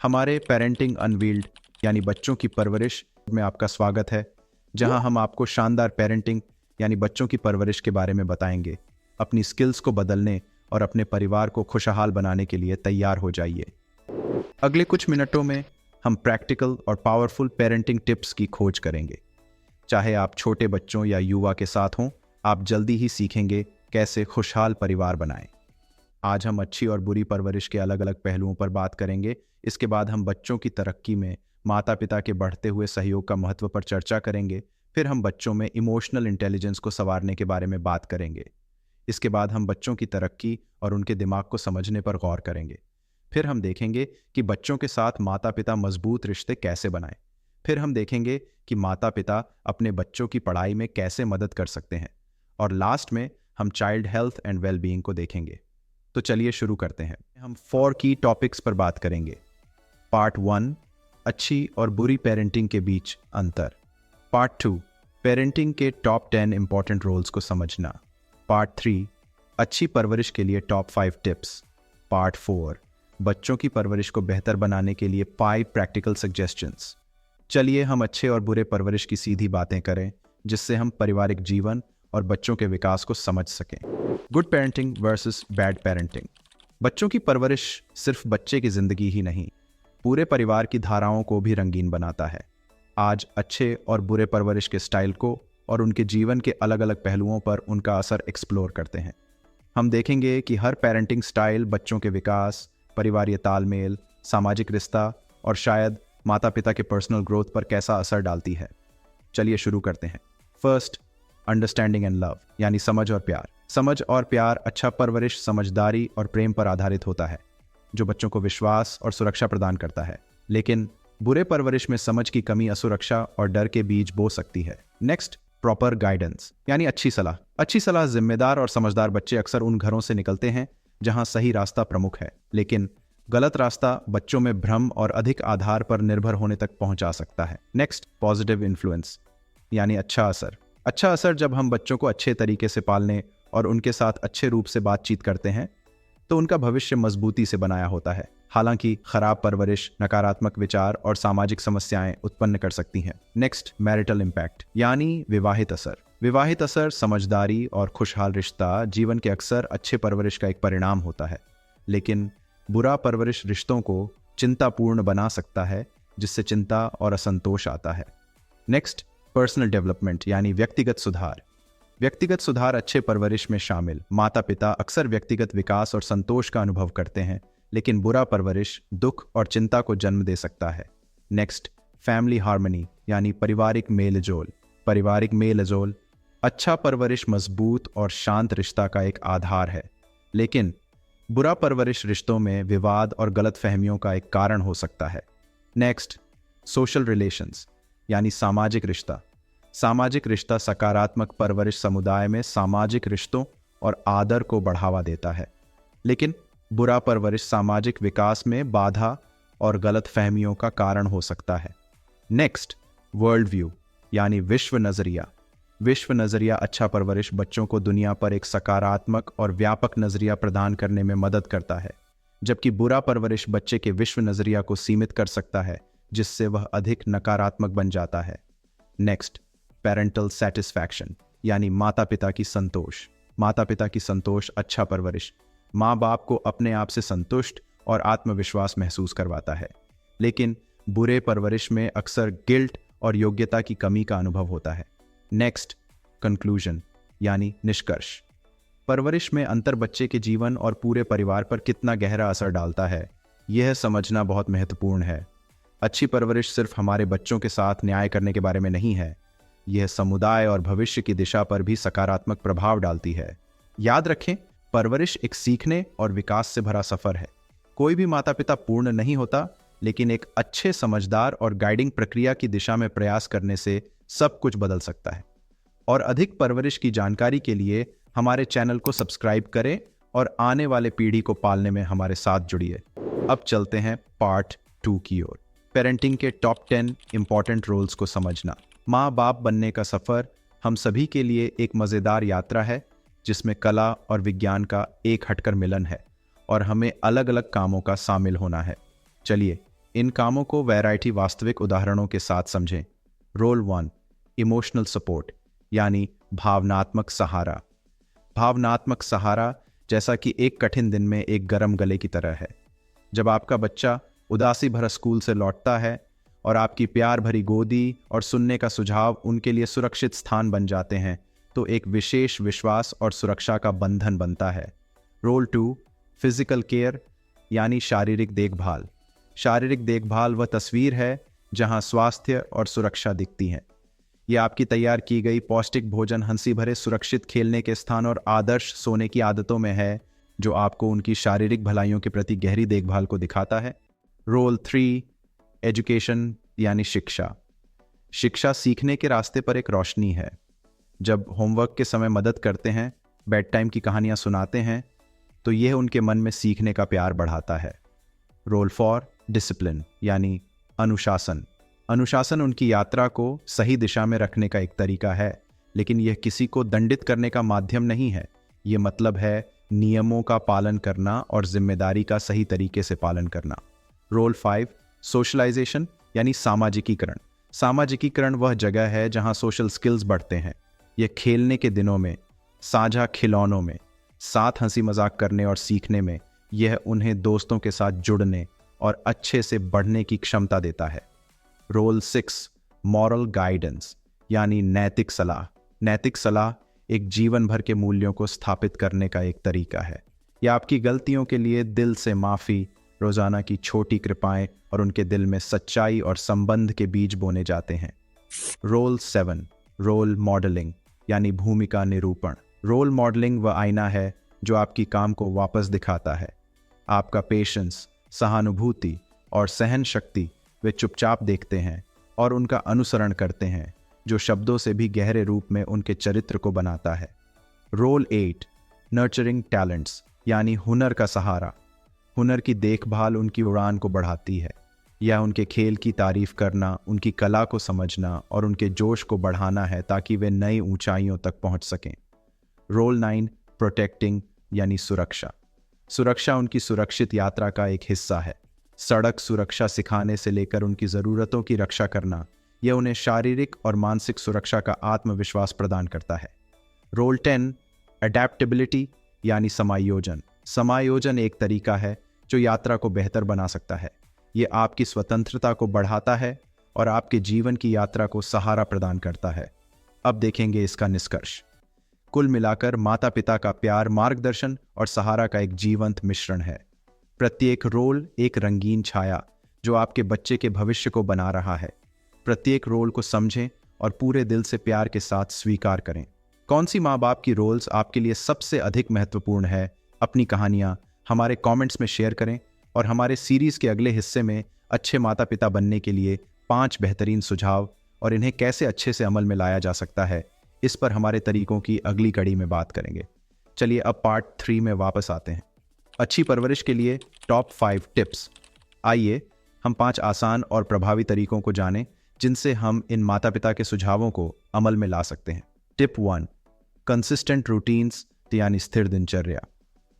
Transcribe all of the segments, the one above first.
हमारे parenting unveiled यानी बच्चों की परवरिश में आपका स्वागत है, जहां हम आपको शानदार पेरेंटिंग यानी बच्चों की परवरिश के बारे में बताएंगे। अपनी स्किल्स को बदलने और अपने परिवार को खुशहाल बनाने के लिए तैयार हो जाइए। अगले कुछ मिनटों में हम प्रैक्टिकल और पावरफुल पेरेंटिंग टिप्स की खोज करेंगे। चाहे आप छोटे बच्चों या युवा के साथ हों, आप जल्दी ही सीखेंगे कैसे खुशहाल परिवार बनाएं। आज हम अच्छी और बुरी परवरिश के अलग अलग पहलुओं पर बात करेंगे। इसके बाद हम बच्चों की तरक्की में माता पिता के बढ़ते हुए सहयोग का महत्व पर चर्चा करेंगे। फिर हम बच्चों में इमोशनल इंटेलिजेंस को संवारने के बारे में बात करेंगे। इसके बाद हम बच्चों की तरक्की और उनके दिमाग को समझने पर गौर करेंगे। फिर हम देखेंगे कि बच्चों के साथ माता पिता मजबूत रिश्ते कैसे बनाएं। फिर हम देखेंगे कि माता पिता अपने बच्चों की पढ़ाई में कैसे मदद कर सकते हैं। और लास्ट में हम चाइल्ड हेल्थ एंड वेलबीइंग को देखेंगे। तो चलिए शुरू करते हैं। हम 4 की टॉपिक्स पर बात करेंगे। पार्ट 1, अच्छी और बुरी पेरेंटिंग के बीच अंतर। पार्ट 2, पेरेंटिंग के टॉप 10 इंपॉर्टेंट रोल्स को समझना। पार्ट 3, अच्छी परवरिश के लिए टॉप 5 टिप्स। पार्ट 4, बच्चों की परवरिश को बेहतर बनाने के लिए 5 प्रैक्टिकल सजेशंस। चलिए हम अच्छे और बुरे परवरिश की सीधी बातें करें, जिससे हम पारिवारिक जीवन और बच्चों के विकास को समझ सकें। Good parenting versus bad parenting. बच्चों की परवरिश सिर्फ बच्चे की जिंदगी ही नहीं, पूरे परिवार की धाराओं को भी रंगीन बनाता है। आज अच्छे और बुरे परवरिश के स्टाइल को और उनके जीवन के अलग अलग पहलुओं पर उनका असर एक्सप्लोर करते हैं। हम देखेंगे कि हर पेरेंटिंग स्टाइल बच्चों के विकास, परिवारीय तालमेल, सामाजिक रिश्ता और शायद माता पिता के पर्सनल ग्रोथ पर कैसा असर डालती है। चलिए शुरू करते हैं। फर्स्ट, अंडरस्टैंडिंग एंड लव यानी समझ और प्यार। समझ और प्यार। अच्छा परवरिश समझदारी और प्रेम पर आधारित होता है, जो बच्चों को विश्वास और सुरक्षा प्रदान करता है। लेकिन बुरे परवरिश में समझ की कमी असुरक्षा और डर के बीज बो सकती है। नेक्स्ट, प्रॉपर गाइडेंस यानी अच्छी सलाह। अच्छी सलाह। जिम्मेदार और समझदार बच्चे अक्सर उन घरों से निकलते हैं जहां सही रास्ता प्रमुख है, लेकिन गलत रास्ता बच्चों में भ्रम और अधिक आधार पर निर्भर होने तक पहुंचा सकता है। नेक्स्ट, पॉजिटिव इन्फ्लुएंस यानी अच्छा असर। अच्छा असर। जब हम बच्चों को अच्छे तरीके से पालने और उनके साथ अच्छे रूप से बातचीत करते हैं, तो उनका भविष्य मजबूती से बनाया होता है। हालांकि खराब परवरिश नकारात्मक विचार और सामाजिक समस्याएं उत्पन्न कर सकती हैं। नेक्स्ट, मैरिटल इम्पैक्ट यानी विवाहित असर। विवाहित असर। समझदारी और खुशहाल रिश्ता जीवन के अक्सर अच्छे परवरिश का एक परिणाम होता है, लेकिन बुरा परवरिश रिश्तों को चिंतापूर्ण बना सकता है, जिससे चिंता और असंतोष आता है। नेक्स्ट, पर्सनल डेवलपमेंट यानी व्यक्तिगत सुधार। व्यक्तिगत सुधार अच्छे परवरिश में शामिल। माता पिता अक्सर व्यक्तिगत विकास और संतोष का अनुभव करते हैं, लेकिन बुरा परवरिश दुख और चिंता को जन्म दे सकता है। नेक्स्ट, फैमिली हार्मनी यानी पारिवारिक मेलजोल। पारिवारिक मेलजोल। अच्छा परवरिश मजबूत और शांत रिश्ता का एक आधार है, लेकिन बुरा परवरिश रिश्तों में विवाद और गलतफहमियों का एक कारण हो सकता है। नेक्स्ट, सोशल रिलेशंस यानी सामाजिक रिश्ता। सामाजिक रिश्ता। सकारात्मक परवरिश समुदाय में सामाजिक रिश्तों और आदर को बढ़ावा देता है, लेकिन बुरा परवरिश सामाजिक विकास में बाधा और गलतफहमियों का कारण हो सकता है। नेक्स्ट, वर्ल्ड व्यू यानी विश्व नजरिया। विश्व नजरिया। अच्छा परवरिश बच्चों को दुनिया पर एक सकारात्मक और व्यापक नजरिया प्रदान करने में मदद करता है, जबकि बुरा परवरिश बच्चे के विश्व नजरिया को सीमित कर सकता है, जिससे वह अधिक नकारात्मक बन जाता है। नेक्स्ट, पेरेंटल सेटिस्फैक्शन यानी माता पिता की संतोष। माता पिता की संतोष। अच्छा परवरिश माँ बाप को अपने आप से संतुष्ट और आत्मविश्वास महसूस करवाता है, लेकिन बुरे परवरिश में अक्सर गिल्ट और योग्यता की कमी का अनुभव होता है। नेक्स्ट, कंक्लूजन यानी निष्कर्ष। परवरिश में अंतर बच्चे के जीवन और पूरे परिवार पर कितना गहरा असर डालता है, यह समझना बहुत महत्वपूर्ण है। अच्छी परवरिश सिर्फ हमारे बच्चों के साथ न्याय करने के बारे में नहीं है, यह समुदाय और भविष्य की दिशा पर भी सकारात्मक प्रभाव डालती है। याद रखें, परवरिश एक सीखने और विकास से भरा सफर है। कोई भी माता पिता पूर्ण नहीं होता, लेकिन एक अच्छे समझदार और गाइडिंग प्रक्रिया की दिशा में प्रयास करने से सब कुछ बदल सकता है। और अधिक परवरिश की जानकारी के लिए हमारे चैनल को सब्सक्राइब करें और आने वाले पीढ़ी को पालने में हमारे साथ जुड़िए। अब चलते हैं पार्ट 2 की ओर। पेरेंटिंग के टॉप 10 इंपॉर्टेंट रोल्स को समझना। माँ बाप बनने का सफर हम सभी के लिए एक मजेदार यात्रा है, जिसमें कला और विज्ञान का एक हटकर मिलन है और हमें अलग अलग कामों का शामिल होना है। चलिए इन कामों को वैरायटी वास्तविक उदाहरणों के साथ समझें। रोल 1, इमोशनल सपोर्ट यानी भावनात्मक सहारा। भावनात्मक सहारा जैसा कि एक कठिन दिन में एक गर्म गले की तरह है। जब आपका बच्चा उदासी भरा स्कूल से लौटता है और आपकी प्यार भरी गोदी और सुनने का सुझाव उनके लिए सुरक्षित स्थान बन जाते हैं, तो एक विशेष विश्वास और सुरक्षा का बंधन बनता है। रोल 2, फिजिकल केयर यानी शारीरिक देखभाल। शारीरिक देखभाल वह तस्वीर है जहां स्वास्थ्य और सुरक्षा दिखती है। यह आपकी तैयार की गई पौष्टिक भोजन, हंसी भरे सुरक्षित खेलने के स्थान और आदर्श सोने की आदतों में है, जो आपको उनकी शारीरिक भलाइयों के प्रति गहरी देखभाल को दिखाता है। रोल 3, एजुकेशन यानी शिक्षा। शिक्षा सीखने के रास्ते पर एक रोशनी है। जब होमवर्क के समय मदद करते हैं, बेड टाइम की कहानियां सुनाते हैं, तो यह उनके मन में सीखने का प्यार बढ़ाता है। रोल 4, डिसिप्लिन यानी अनुशासन। अनुशासन उनकी यात्रा को सही दिशा में रखने का एक तरीका है, लेकिन यह किसी को दंडित करने का माध्यम नहीं है। यह मतलब है नियमों का पालन करना और जिम्मेदारी का सही तरीके से पालन करना। रोल 5, सोशलाइजेशन यानी सामाजिकीकरण। सामाजिकीकरण वह जगह है जहां सोशल स्किल्स बढ़ते हैं। यह खेलने के दिनों में, साझा खिलौनों में, साथ हंसी मजाक करने और सीखने में, यह उन्हें दोस्तों के साथ जुड़ने और अच्छे से बढ़ने की क्षमता देता है। रोल 6, मॉरल गाइडेंस यानी नैतिक सलाह। नैतिक सलाह एक जीवन भर के मूल्यों को स्थापित करने का एक तरीका है। यह आपकी गलतियों के लिए दिल से माफ़ी, रोजाना की छोटी कृपाएं और उनके दिल में सच्चाई और संबंध के बीज बोने जाते हैं। रोल 7, रोल मॉडलिंग यानी भूमिका निरूपण। रोल मॉडलिंग वह आईना है जो आपकी काम को वापस दिखाता है। आपका पेशेंस, सहानुभूति और सहन शक्ति वे चुपचाप देखते हैं और उनका अनुसरण करते हैं, जो शब्दों से भी गहरे रूप में उनके चरित्र को बनाता है। रोल 8, नर्चरिंग टैलेंट्स यानी हुनर का सहारा। हुनर की देखभाल उनकी उड़ान को बढ़ाती है। यह उनके खेल की तारीफ करना, उनकी कला को समझना और उनके जोश को बढ़ाना है, ताकि वे नई ऊंचाइयों तक पहुंच सकें। रोल 9, प्रोटेक्टिंग यानी सुरक्षा। सुरक्षा उनकी सुरक्षित यात्रा का एक हिस्सा है। सड़क सुरक्षा सिखाने से लेकर उनकी ज़रूरतों की रक्षा करना, यह उन्हें शारीरिक और मानसिक सुरक्षा का आत्मविश्वास प्रदान करता है। रोल 10, अडेप्टेबिलिटी यानी समायोजन। समायोजन एक तरीका है जो यात्रा को बेहतर बना सकता है। यह आपकी स्वतंत्रता को बढ़ाता है और आपके जीवन की यात्रा को सहारा प्रदान करता है। अब देखेंगे इसका निष्कर्ष। कुल मिलाकर माता पिता का प्यार, मार्गदर्शन और सहारा का एक जीवंत मिश्रण है। प्रत्येक रोल एक रंगीन छाया जो आपके बच्चे के भविष्य को बना रहा है। प्रत्येक रोल को समझें और पूरे दिल से प्यार के साथ स्वीकार करें। कौन सी माँ बाप की रोल्स आपके लिए सबसे अधिक महत्वपूर्ण है? अपनी कहानियाँ हमारे कमेंट्स में शेयर करें और हमारे सीरीज के अगले हिस्से में अच्छे माता पिता बनने के लिए 5 बेहतरीन सुझाव और इन्हें कैसे अच्छे से अमल में लाया जा सकता है, इस पर हमारे तरीकों की अगली कड़ी में बात करेंगे। चलिए अब पार्ट 3 में वापस आते हैं। अच्छी परवरिश के लिए टॉप 5 टिप्स। आइए हम 5 आसान और प्रभावी तरीकों को जानें जिनसे हम इन माता पिता के सुझावों को अमल में ला सकते हैं। टिप 1, कंसिस्टेंट रूटीन्स यानी स्थिर दिनचर्या।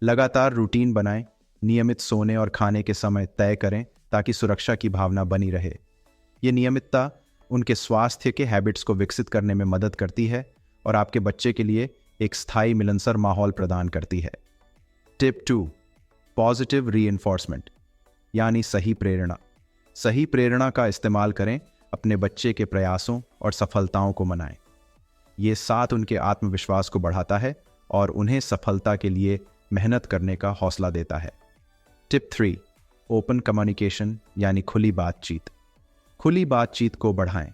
लगातार रूटीन बनाएं। नियमित सोने और खाने के समय तय करें ताकि सुरक्षा की भावना बनी रहे। ये नियमितता उनके स्वास्थ्य के हैबिट्स को विकसित करने में मदद करती है और आपके बच्चे के लिए एक स्थायी मिलनसार माहौल प्रदान करती है। टिप 2, पॉजिटिव रीइंफोर्समेंट यानी सही प्रेरणा। सही प्रेरणा का इस्तेमाल करें। अपने बच्चे के प्रयासों और सफलताओं को मनाएं। ये साथ उनके आत्मविश्वास को बढ़ाता है और उन्हें सफलता के लिए मेहनत करने का हौसला देता है। टिप 3, ओपन कम्युनिकेशन यानी खुली बातचीत। खुली बातचीत को बढ़ाएं।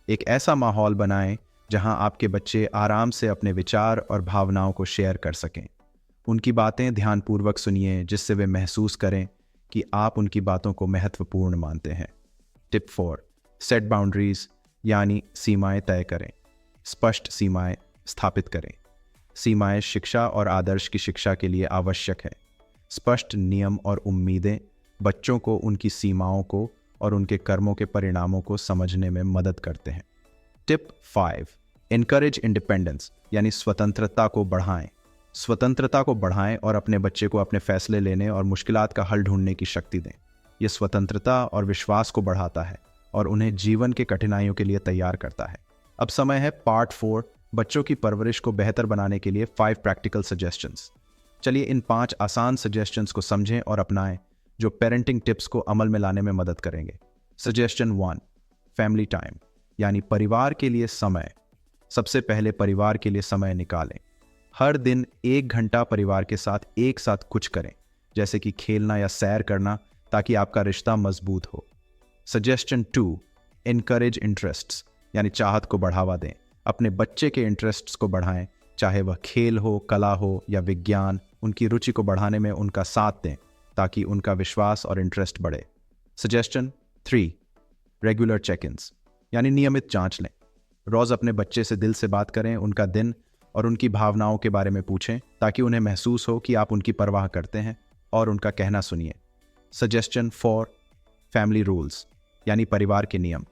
एक ऐसा माहौल बनाएं जहां आपके बच्चे आराम से अपने विचार और भावनाओं को शेयर कर सकें। उनकी बातें ध्यानपूर्वक सुनिए, जिससे वे महसूस करें कि आप उनकी बातों को महत्वपूर्ण मानते हैं। टिप 4, सेट बाउंड्रीज यानी सीमाएं तय करें। स्पष्ट सीमाएं स्थापित करें। सीमाएं शिक्षा और आदर्श की शिक्षा के लिए आवश्यक है। स्पष्ट नियम और उम्मीदें बच्चों को उनकी सीमाओं को और उनके कर्मों के परिणामों को समझने में मदद करते हैं। टिप 5, एनकरेज इंडिपेंडेंस यानी स्वतंत्रता को बढ़ाएं। स्वतंत्रता को बढ़ाएं और अपने बच्चे को अपने फैसले लेने और मुश्किलात का हल ढूंढने की शक्ति दें। ये स्वतंत्रता और विश्वास को बढ़ाता है और उन्हें जीवन के कठिनाइयों के लिए तैयार करता है। अब समय है पार्ट 4, बच्चों की परवरिश को बेहतर बनाने के लिए 5 प्रैक्टिकल सजेशंस। चलिए इन 5 आसान सजेशंस को समझें और अपनाएं जो पेरेंटिंग टिप्स को अमल में लाने में मदद करेंगे। सजेशन 1, फैमिली टाइम यानी परिवार के लिए समय। सबसे पहले परिवार के लिए समय निकालें। हर दिन 1 घंटा परिवार के साथ एक साथ कुछ करें, जैसे कि खेलना या सैर करना, ताकि आपका रिश्ता मजबूत हो। सजेशन 2, एनकरेज इंटरेस्ट्स यानी चाहत को बढ़ावा दें। अपने बच्चे के इंटरेस्ट्स को बढ़ाएं, चाहे वह खेल हो, कला हो या विज्ञान। उनकी रुचि को बढ़ाने में उनका साथ दें ताकि उनका विश्वास और इंटरेस्ट बढ़े। सजेशन 3, रेगुलर चेक-इन्स यानी नियमित जांच लें। रोज अपने बच्चे से दिल से बात करें, उनका दिन और उनकी भावनाओं के बारे में पूछें, ताकि उन्हें महसूस हो कि आप उनकी परवाह करते हैं और उनका कहना सुनिए। सजेशन 4, फैमिली रूल्स यानी परिवार के नियम।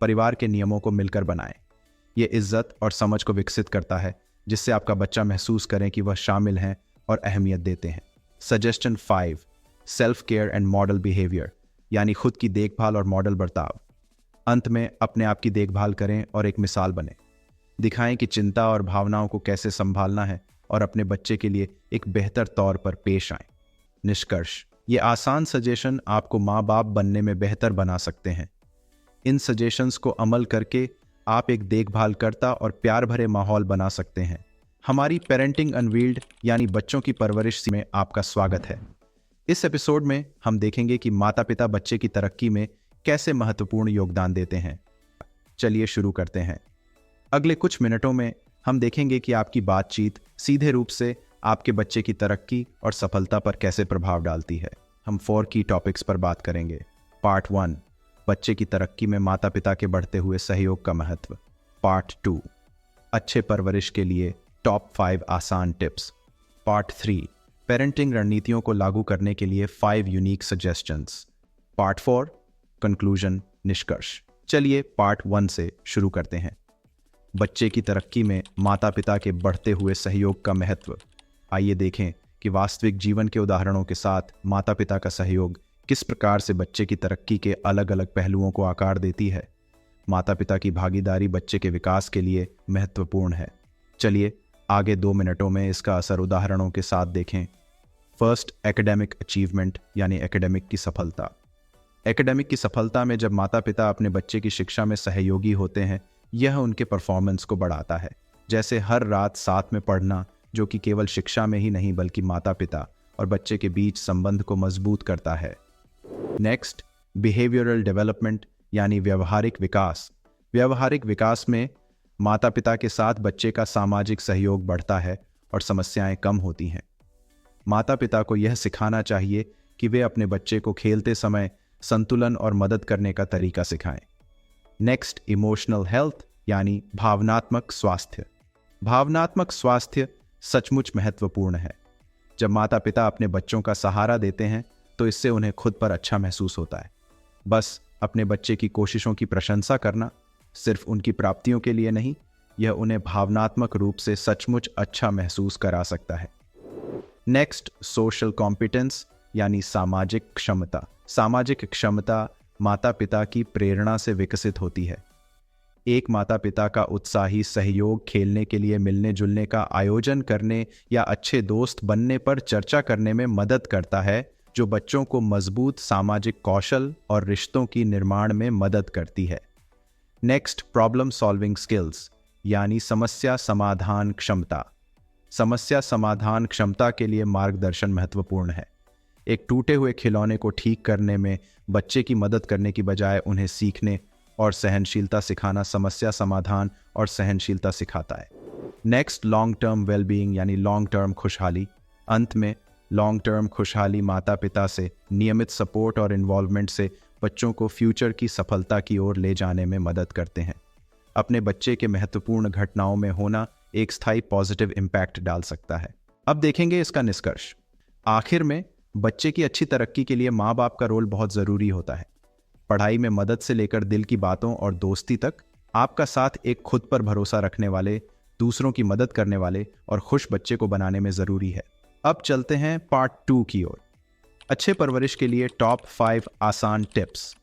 परिवार के नियमों को मिलकर बनाएं। ये इज्जत और समझ को विकसित करता है, जिससे आपका बच्चा महसूस करें कि वह शामिल हैं और अहमियत देते हैं। Suggestion 5, self care and model behaviour यानी खुद की देखभाल और मॉडल बर्ताव। अंत में अपने आप की देखभाल करें और एक मिसाल बने। दिखाएं कि चिंता और भावनाओं को कैसे संभालना है और अपने बच्चे के लिए एक बेहतर तौर पर पेश आएं। निष्कर्ष, ये आसान सजेशन आपको माँ बाप बनने में बेहतर बना सकते हैं। इन सजेशंस को अमल करके आप एक देखभाल करता और प्यार भरे माहौल बना सकते हैं। हमारी पेरेंटिंग अनवील्ड यानी बच्चों की परवरिश में आपका स्वागत है। इस एपिसोड में हम देखेंगे कि माता पिता बच्चे की तरक्की में कैसे महत्वपूर्ण योगदान देते हैं। चलिए शुरू करते हैं। अगले कुछ मिनटों में हम देखेंगे कि आपकी बातचीत सीधे रूप से आपके बच्चे की तरक्की और सफलता पर कैसे प्रभाव डालती है। हम 4 की टॉपिक्स पर बात करेंगे। पार्ट 1, बच्चे की तरक्की में माता पिता के बढ़ते हुए सहयोग का महत्व। पार्ट 2, अच्छे परवरिश के लिए टॉप 5 आसान टिप्स। पार्ट 3, पेरेंटिंग रणनीतियों को लागू करने के लिए 5 यूनिक सजेशंस। पार्ट 4, कंक्लूजन, निष्कर्ष। चलिए पार्ट 1 से शुरू करते हैं। बच्चे की तरक्की में माता पिता के बढ़ते हुए सहयोग का महत्व। आइए देखें कि वास्तविक जीवन के उदाहरणों के साथ माता पिता का सहयोग किस प्रकार से बच्चे की तरक्की के अलग अलग पहलुओं को आकार देती है। माता पिता की भागीदारी बच्चे के विकास के लिए महत्वपूर्ण है। चलिए आगे 2 मिनटों में इसका असर उदाहरणों के साथ देखें। फर्स्ट, एकेडमिक अचीवमेंट यानी एकेडमिक की सफलता। एकेडमिक की सफलता में जब माता पिता अपने बच्चे की शिक्षा में सहयोगी होते हैं, यह उनके परफॉर्मेंस को बढ़ाता है। जैसे हर रात साथ में पढ़ना, जो कि केवल शिक्षा में ही नहीं बल्कि माता पिता और बच्चे के बीच संबंध को मजबूत करता है। नेक्स्ट, बिहेवियरल डेवलपमेंट यानी व्यवहारिक विकास। व्यवहारिक विकास में माता पिता के साथ बच्चे का सामाजिक सहयोग बढ़ता है और समस्याएं कम होती हैं। माता पिता को यह सिखाना चाहिए कि वे अपने बच्चे को खेलते समय संतुलन और मदद करने का तरीका सिखाएं। नेक्स्ट, इमोशनल हेल्थ यानी भावनात्मक स्वास्थ्य। भावनात्मक स्वास्थ्य सचमुच महत्वपूर्ण है। जब माता पिता अपने बच्चों का सहारा देते हैं तो इससे उन्हें खुद पर अच्छा महसूस होता है। बस अपने बच्चे की कोशिशों की प्रशंसा करना सिर्फ उनकी प्राप्तियों के लिए नहीं, यह उन्हें भावनात्मक रूप से सचमुच अच्छा महसूस करा सकता है। नेक्स्ट, सोशल कॉम्पिटेंस यानी सामाजिक क्षमता। सामाजिक क्षमता माता पिता की प्रेरणा से विकसित होती है। एक माता पिता का उत्साही सहयोग खेलने के लिए मिलने जुलने का आयोजन करने या अच्छे दोस्त बनने पर चर्चा करने में मदद करता है, जो बच्चों को मजबूत सामाजिक कौशल और रिश्तों की निर्माण में मदद करती है। नेक्स्ट, प्रॉब्लम सॉल्विंग स्किल्स यानी समस्या समाधान क्षमता। समस्या समाधान क्षमता के लिए मार्गदर्शन महत्वपूर्ण है। एक टूटे हुए खिलौने को ठीक करने में बच्चे की मदद करने की बजाय उन्हें सीखने और सहनशीलता सिखाना समस्या समाधान और सहनशीलता सिखाता है। नेक्स्ट, लॉन्ग टर्म वेलबीइंग यानी लॉन्ग टर्म खुशहाली। अंत में लॉन्ग टर्म खुशहाली माता पिता से नियमित सपोर्ट और इन्वॉल्वमेंट से बच्चों को फ्यूचर की सफलता की ओर ले जाने में मदद करते हैं। अपने बच्चे के महत्वपूर्ण घटनाओं में होना एक स्थायी पॉजिटिव इम्पैक्ट डाल सकता है। अब देखेंगे इसका निष्कर्ष। आखिर में बच्चे की अच्छी तरक्की के लिए माँ बाप का रोल बहुत ज़रूरी होता है। पढ़ाई में मदद से लेकर दिल की बातों और दोस्ती तक, आपका साथ एक खुद पर भरोसा रखने वाले, दूसरों की मदद करने वाले और खुश बच्चे को बनाने में ज़रूरी है। अब चलते हैं पार्ट 2 की ओर। अच्छे परवरिश के लिए टॉप 5 आसान टिप्स।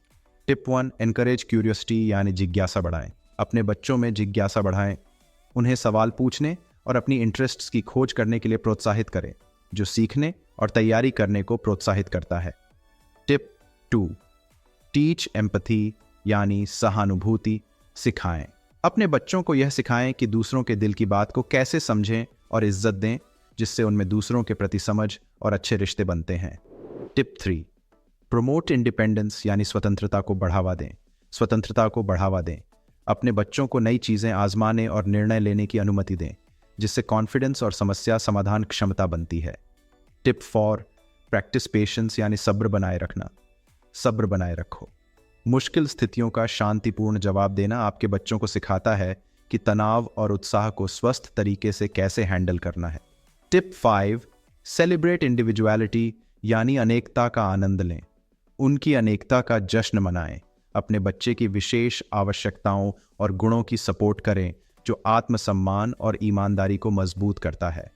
टिप 1, एनकरेज क्यूरियोसिटी यानी जिज्ञासा बढ़ाएं। अपने बच्चों में जिज्ञासा बढ़ाएं, उन्हें सवाल पूछने और अपनी इंटरेस्ट्स की खोज करने के लिए प्रोत्साहित करें, जो सीखने और तैयारी करने को प्रोत्साहित करता है। टिप 2, टीच एम्पैथी यानी सहानुभूति सिखाएं। अपने बच्चों को यह सिखाएं कि दूसरों के दिल की बात को कैसे समझें और इज्जत दें, जिससे उनमें दूसरों के प्रति समझ और अच्छे रिश्ते बनते हैं। टिप 3, प्रमोट इंडिपेंडेंस यानी स्वतंत्रता को बढ़ावा दें। स्वतंत्रता को बढ़ावा दें, अपने बच्चों को नई चीज़ें आजमाने और निर्णय लेने की अनुमति दें, जिससे कॉन्फिडेंस और समस्या समाधान क्षमता बनती है। टिप 4, प्रैक्टिस पेशेंस यानी सब्र बनाए रखना। सब्र बनाए रखो, मुश्किल स्थितियों का शांतिपूर्ण जवाब देना आपके बच्चों को सिखाता है कि तनाव और उत्साह को स्वस्थ तरीके से कैसे हैंडल करना है। टिप 5, सेलिब्रेट इंडिविजुअलिटी यानी अनेकता का आनंद लें। उनकी अनेकता का जश्न मनाएं। अपने बच्चे की विशेष आवश्यकताओं और गुणों की सपोर्ट करें, जो आत्मसम्मान और ईमानदारी को मजबूत करता है।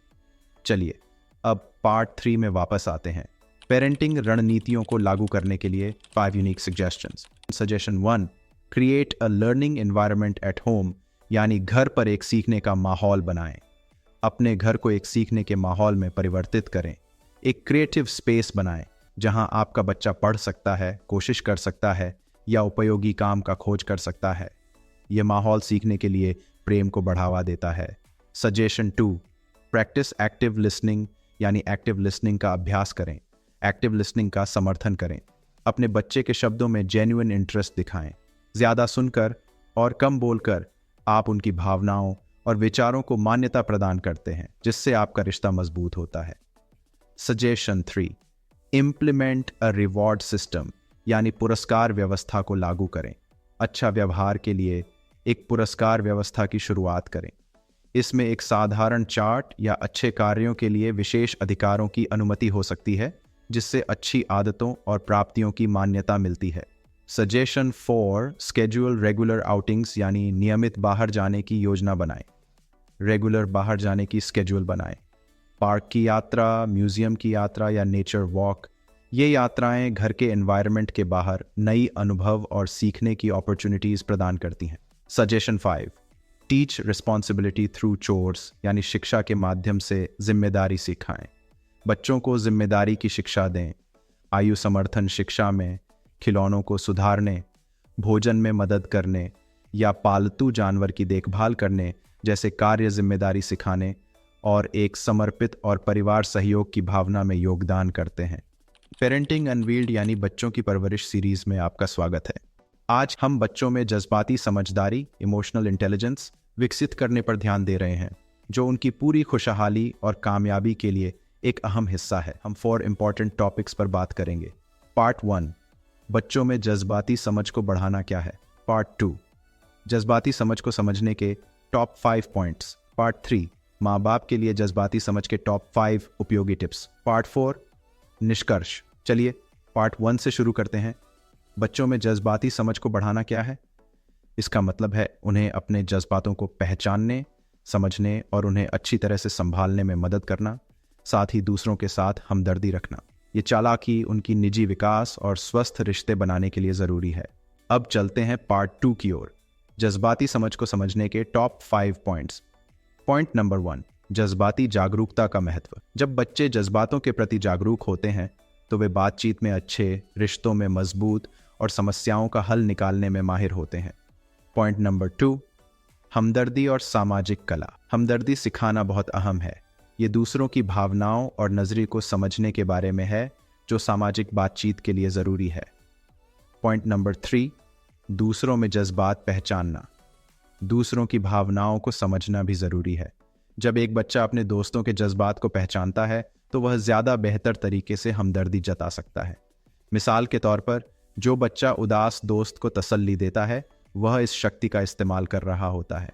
चलिए अब पार्ट 3 में वापस आते हैं। पेरेंटिंग रणनीतियों को लागू करने के लिए 5 unique suggestions. Suggestion 1, create a learning environment at home यानी घर पर एक सीखने का माहौल बनाएं। अपने घर को एक सीखने के माहौल में परिवर्तित करें। एक क्रिएटिव स्पेस बनाएं जहां आपका बच्चा पढ़ सकता है, कोशिश कर सकता है या उपयोगी काम का खोज कर सकता है। यह माहौल सीखने के लिए प्रेम को बढ़ावा देता है। सजेशन 2, प्रैक्टिस एक्टिव लिसनिंग यानी एक्टिव लिसनिंग का अभ्यास करें। एक्टिव लिसनिंग का समर्थन करें। अपने बच्चे के शब्दों में जेन्युइन इंटरेस्ट दिखाएं। ज़्यादा सुनकर और कम बोलकर आप उनकी भावनाओं और विचारों को मान्यता प्रदान करते हैं, जिससे आपका रिश्ता मजबूत होता है। Suggestion 3, implement a reward system यानी पुरस्कार व्यवस्था को लागू करें। अच्छा व्यवहार के लिए एक पुरस्कार व्यवस्था की शुरुआत करें। इसमें एक साधारण चार्ट या अच्छे कार्यों के लिए विशेष अधिकारों की अनुमति हो सकती है, जिससे अच्छी आदतों और प्राप्तियों की मान्यता मिलती है। सजेशन 4, स्केड्यूल रेगुलर आउटिंग्स यानी नियमित बाहर जाने की योजना बनाएं। रेगुलर बाहर जाने की स्केड्यूल बनाएं। पार्क की यात्रा, म्यूजियम की यात्रा या नेचर वॉक, ये यात्राएं घर के एनवायरनमेंट के बाहर नई अनुभव और सीखने की अपॉर्चुनिटीज प्रदान करती हैं। Suggestion 5, teach responsibility through chores यानी शिक्षा के माध्यम से जिम्मेदारी सिखाएं। बच्चों को जिम्मेदारी की शिक्षा दें। आयु समर्थन शिक्षा में खिलौनों को सुधारने, भोजन में मदद करने या पालतू जानवर की देखभाल करने जैसे कार्य जिम्मेदारी सिखाने और एक समर्पित और परिवार सहयोग की भावना में योगदान करते हैं। पेरेंटिंग अनवील्ड यानी बच्चों की परवरिश सीरीज में आपका स्वागत है। आज हम बच्चों में जज्बाती समझदारी, इमोशनल इंटेलिजेंस विकसित करने पर ध्यान दे रहे हैं, जो उनकी पूरी खुशहाली और कामयाबी के लिए एक अहम हिस्सा है। हम 4 इंपॉर्टेंट टॉपिक्स पर बात करेंगे। पार्ट 1, बच्चों में जज्बाती समझ को बढ़ाना क्या है। पार्ट 2, जज्बाती समझ को समझने के टॉप 5 पॉइंट्स। पार्ट 3, माँ बाप के लिए जज्बाती समझ के टॉप 5 उपयोगी टिप्स। पार्ट 4, निष्कर्ष। चलिए पार्ट 1 से शुरू करते हैं। बच्चों में जज्बाती समझ को बढ़ाना क्या है? इसका मतलब है उन्हें अपने जज्बातों को पहचानने, समझने और उन्हें अच्छी तरह से संभालने में मदद करना, साथ ही दूसरों के साथ हमदर्दी रखना। ये चालाकी उनकी निजी विकास और स्वस्थ रिश्ते बनाने के लिए ज़रूरी है। अब चलते हैं पार्ट 2 की ओर, जज्बाती समझ को समझने के टॉप 5 पॉइंट्स। पॉइंट नंबर 1, जज्बाती जागरूकता का महत्व। जब बच्चे जज्बातों के प्रति जागरूक होते हैं तो वे बातचीत में अच्छे, रिश्तों में मजबूत और समस्याओं का हल निकालने में माहिर होते हैं। पॉइंट नंबर 2, हमदर्दी और सामाजिक कला। हमदर्दी सिखाना बहुत अहम है। ये दूसरों की भावनाओं और नज़रिए को समझने के बारे में है, जो सामाजिक बातचीत के लिए ज़रूरी है। पॉइंट नंबर 3, दूसरों में जज्बात पहचानना। दूसरों की भावनाओं को समझना भी ज़रूरी है। जब एक बच्चा अपने दोस्तों के जज्बात को पहचानता है तो वह ज़्यादा बेहतर तरीके से हमदर्दी जता सकता है। मिसाल के तौर पर, जो बच्चा उदास दोस्त को तसल्ली देता है वह इस शक्ति का इस्तेमाल कर रहा होता है।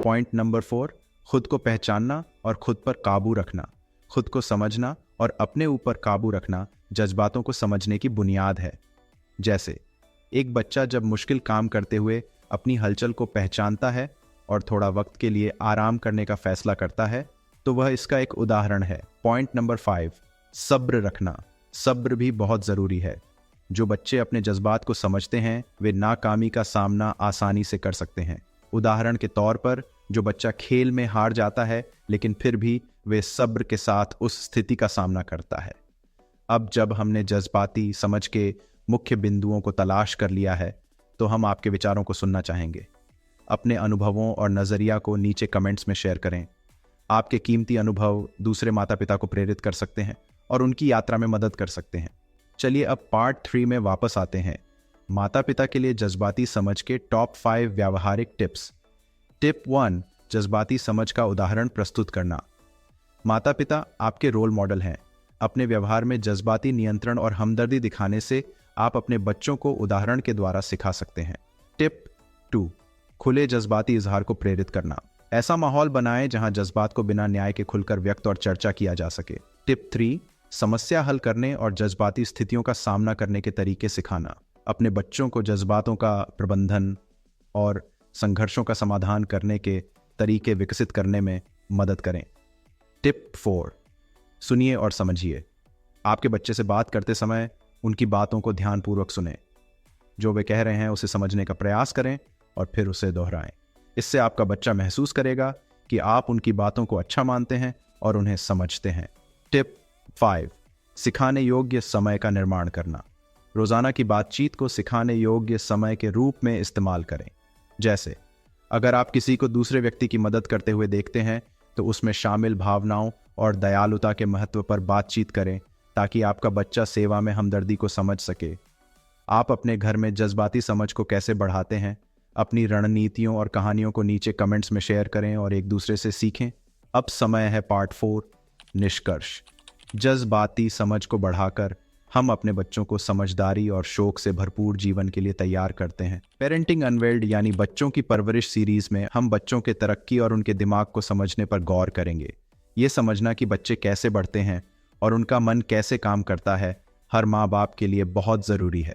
पॉइंट नंबर 4, खुद को पहचानना और खुद पर काबू रखना। खुद को समझना और अपने ऊपर काबू रखना जज्बातों को समझने की बुनियाद है। जैसे एक बच्चा जब मुश्किल काम करते हुए अपनी हलचल को पहचानता है और थोड़ा वक्त के लिए आराम करने का फैसला करता है, तो वह इसका एक उदाहरण है। पॉइंट नंबर 5, सब्र रखना। सब्र भी बहुत ज़रूरी है। जो बच्चे अपने जज्बात को समझते हैं वे नाकामी का सामना आसानी से कर सकते हैं। उदाहरण के तौर पर, जो बच्चा खेल में हार जाता है लेकिन फिर भी वे सब्र के साथ उस स्थिति का सामना करता है। अब जब हमने जज्बाती समझ के मुख्य बिंदुओं को तलाश कर लिया है, तो हम आपके विचारों को सुनना चाहेंगे। अपने अनुभवों और नज़रिया को नीचे कमेंट्स में शेयर करें। आपके कीमती अनुभव दूसरे माता पिता को प्रेरित कर सकते हैं और उनकी यात्रा में मदद कर सकते हैं। चलिए अब पार्ट 3 में वापस आते हैं। माता पिता के लिए जज्बाती समझ के टॉप 5 व्यावहारिक टिप्स। टिप 1, जज्बाती समझ का उदाहरण प्रस्तुत करना। माता पिता आपके रोल मॉडल हैं। अपने व्यवहार में जज्बाती नियंत्रण और हमदर्दी दिखाने से आप अपने बच्चों को उदाहरण के द्वारा सिखा सकते हैं। टिप 2, खुले जज्बाती इजहार को प्रेरित करना। ऐसा माहौल बनाएं जहां जज्बात को बिना न्याय के खुलकर व्यक्त और चर्चा किया जा सके। टिप 3, समस्या हल करने और जज्बाती स्थितियों का सामना करने के तरीके सिखाना। अपने बच्चों को जज्बातों का प्रबंधन और संघर्षों का समाधान करने के तरीके विकसित करने में मदद करें। टिप 4, सुनिए और समझिए। आपके बच्चे से बात करते समय उनकी बातों को ध्यानपूर्वक सुनें। जो वे कह रहे हैं उसे समझने का प्रयास करें और फिर उसे दोहराएं। इससे आपका बच्चा महसूस करेगा कि आप उनकी बातों को अच्छा मानते हैं और उन्हें समझते हैं। टिप 5, सिखाने योग्य समय का निर्माण करना। रोजाना की बातचीत को सिखाने योग्य समय के रूप में इस्तेमाल करें। जैसे, अगर आप किसी को दूसरे व्यक्ति की मदद करते हुए देखते हैं तो उसमें शामिल भावनाओं और दयालुता के महत्व पर बातचीत करें ताकि आपका बच्चा सेवा में हमदर्दी को समझ सके। आप अपने घर में जज्बाती समझ को कैसे बढ़ाते हैं? अपनी रणनीतियों और कहानियों को नीचे कमेंट्स में शेयर करें और एक दूसरे से सीखें। अब समय है पार्ट 4, निष्कर्ष। जज्बाती समझ को बढ़ाकर हम अपने बच्चों को समझदारी और शौक से भरपूर जीवन के लिए तैयार करते हैं। पेरेंटिंग अनवेल्ड यानी बच्चों की परवरिश सीरीज में हम बच्चों के तरक्की और उनके दिमाग को समझने पर गौर करेंगे। ये समझना कि बच्चे कैसे बढ़ते हैं और उनका मन कैसे काम करता है, हर माँ बाप के लिए बहुत ज़रूरी है।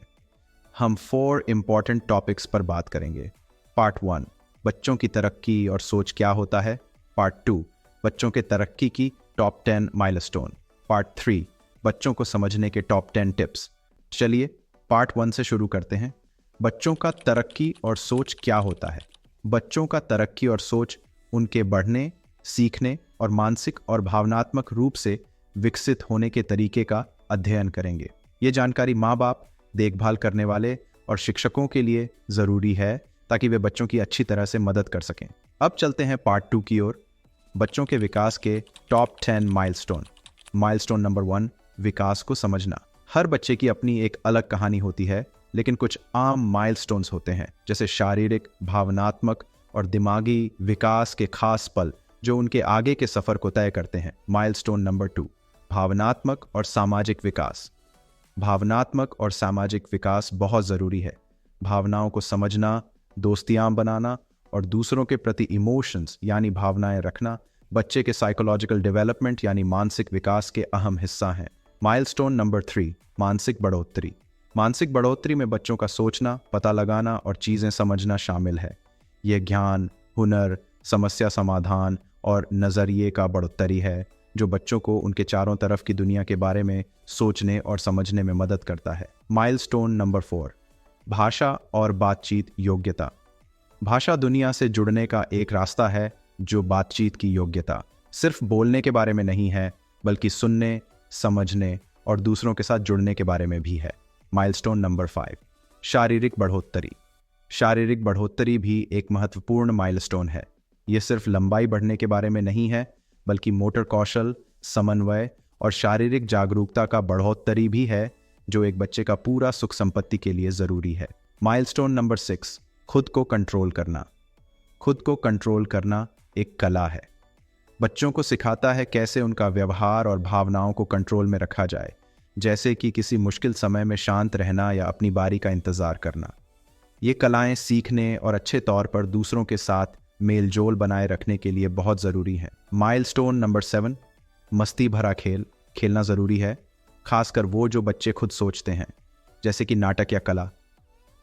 हम 4 इंपॉर्टेंट टॉपिक्स पर बात करेंगे। पार्ट 1, बच्चों की तरक्की और सोच क्या होता है। पार्ट 2, बच्चों के तरक्की की टॉप 10 माइलस्टोन। पार्ट 3, बच्चों को समझने के टॉप 10 टिप्स। चलिए पार्ट 1 से शुरू करते हैं। बच्चों का तरक्की और सोच क्या होता है। बच्चों का तरक्की और सोच उनके बढ़ने, सीखने और मानसिक और भावनात्मक रूप से विकसित होने के तरीके का अध्ययन करेंगे। ये जानकारी माँ बाप, देखभाल करने वाले और शिक्षकों के लिए ज़रूरी है ताकि वे बच्चों की अच्छी तरह से मदद कर सकें। अब चलते हैं पार्ट 2 की ओर। बच्चों के विकास के टॉप 10 माइलस्टोन। माइलस्टोन नंबर 1, विकास को समझना। हर बच्चे की अपनी एक अलग कहानी होती है, लेकिन कुछ आम माइलस्टोन्स होते हैं, जैसे शारीरिक, भावनात्मक और दिमागी विकास के खास पल जो उनके आगे के सफर को तय करते हैं। माइलस्टोन नंबर 2, भावनात्मक और सामाजिक विकास। भावनात्मक और सामाजिक विकास बहुत ज़रूरी है। भावनाओं को समझना, दोस्तियां बनाना और दूसरों के प्रति इमोशंस यानी भावनाएं रखना बच्चे के साइकोलॉजिकल डेवलपमेंट यानी मानसिक विकास के अहम हिस्सा हैं। माइलस्टोन नंबर 3, मानसिक बढ़ोतरी। मानसिक बढ़ोतरी में बच्चों का सोचना, पता लगाना और चीज़ें समझना शामिल है। यह ज्ञान, हुनर, समस्या समाधान और नज़रिए का बढ़ोतरी है जो बच्चों को उनके चारों तरफ की दुनिया के बारे में सोचने और समझने में मदद करता है। माइलस्टोन नंबर 4, भाषा और बातचीत योग्यता। भाषा दुनिया से जुड़ने का एक रास्ता है जो बातचीत की योग्यता सिर्फ बोलने के बारे में नहीं है, बल्कि सुनने, समझने और दूसरों के साथ जुड़ने के बारे में भी है। माइलस्टोन नंबर 5, शारीरिक बढ़ोतरी। शारीरिक बढ़ोतरी भी एक महत्वपूर्ण माइलस्टोन है। यह सिर्फ लंबाई बढ़ने के बारे में नहीं है, बल्कि मोटर कौशल, समन्वय और शारीरिक जागरूकता का बढ़ोतरी भी है, जो एक बच्चे का पूरा सुख संपत्ति के लिए ज़रूरी है। माइलस्टोन नंबर 6, खुद को कंट्रोल करना। खुद को कंट्रोल करना एक कला है। बच्चों को सिखाता है कैसे उनका व्यवहार और भावनाओं को कंट्रोल में रखा जाए, जैसे कि किसी मुश्किल समय में शांत रहना या अपनी बारी का इंतज़ार करना। ये कलाएं सीखने और अच्छे तौर पर दूसरों के साथ मेलजोल बनाए रखने के लिए बहुत ज़रूरी है। माइलस्टोन नंबर 7, मस्ती भरा खेल। खेलना ज़रूरी है, खासकर वो जो बच्चे खुद सोचते हैं, जैसे कि नाटक या कला।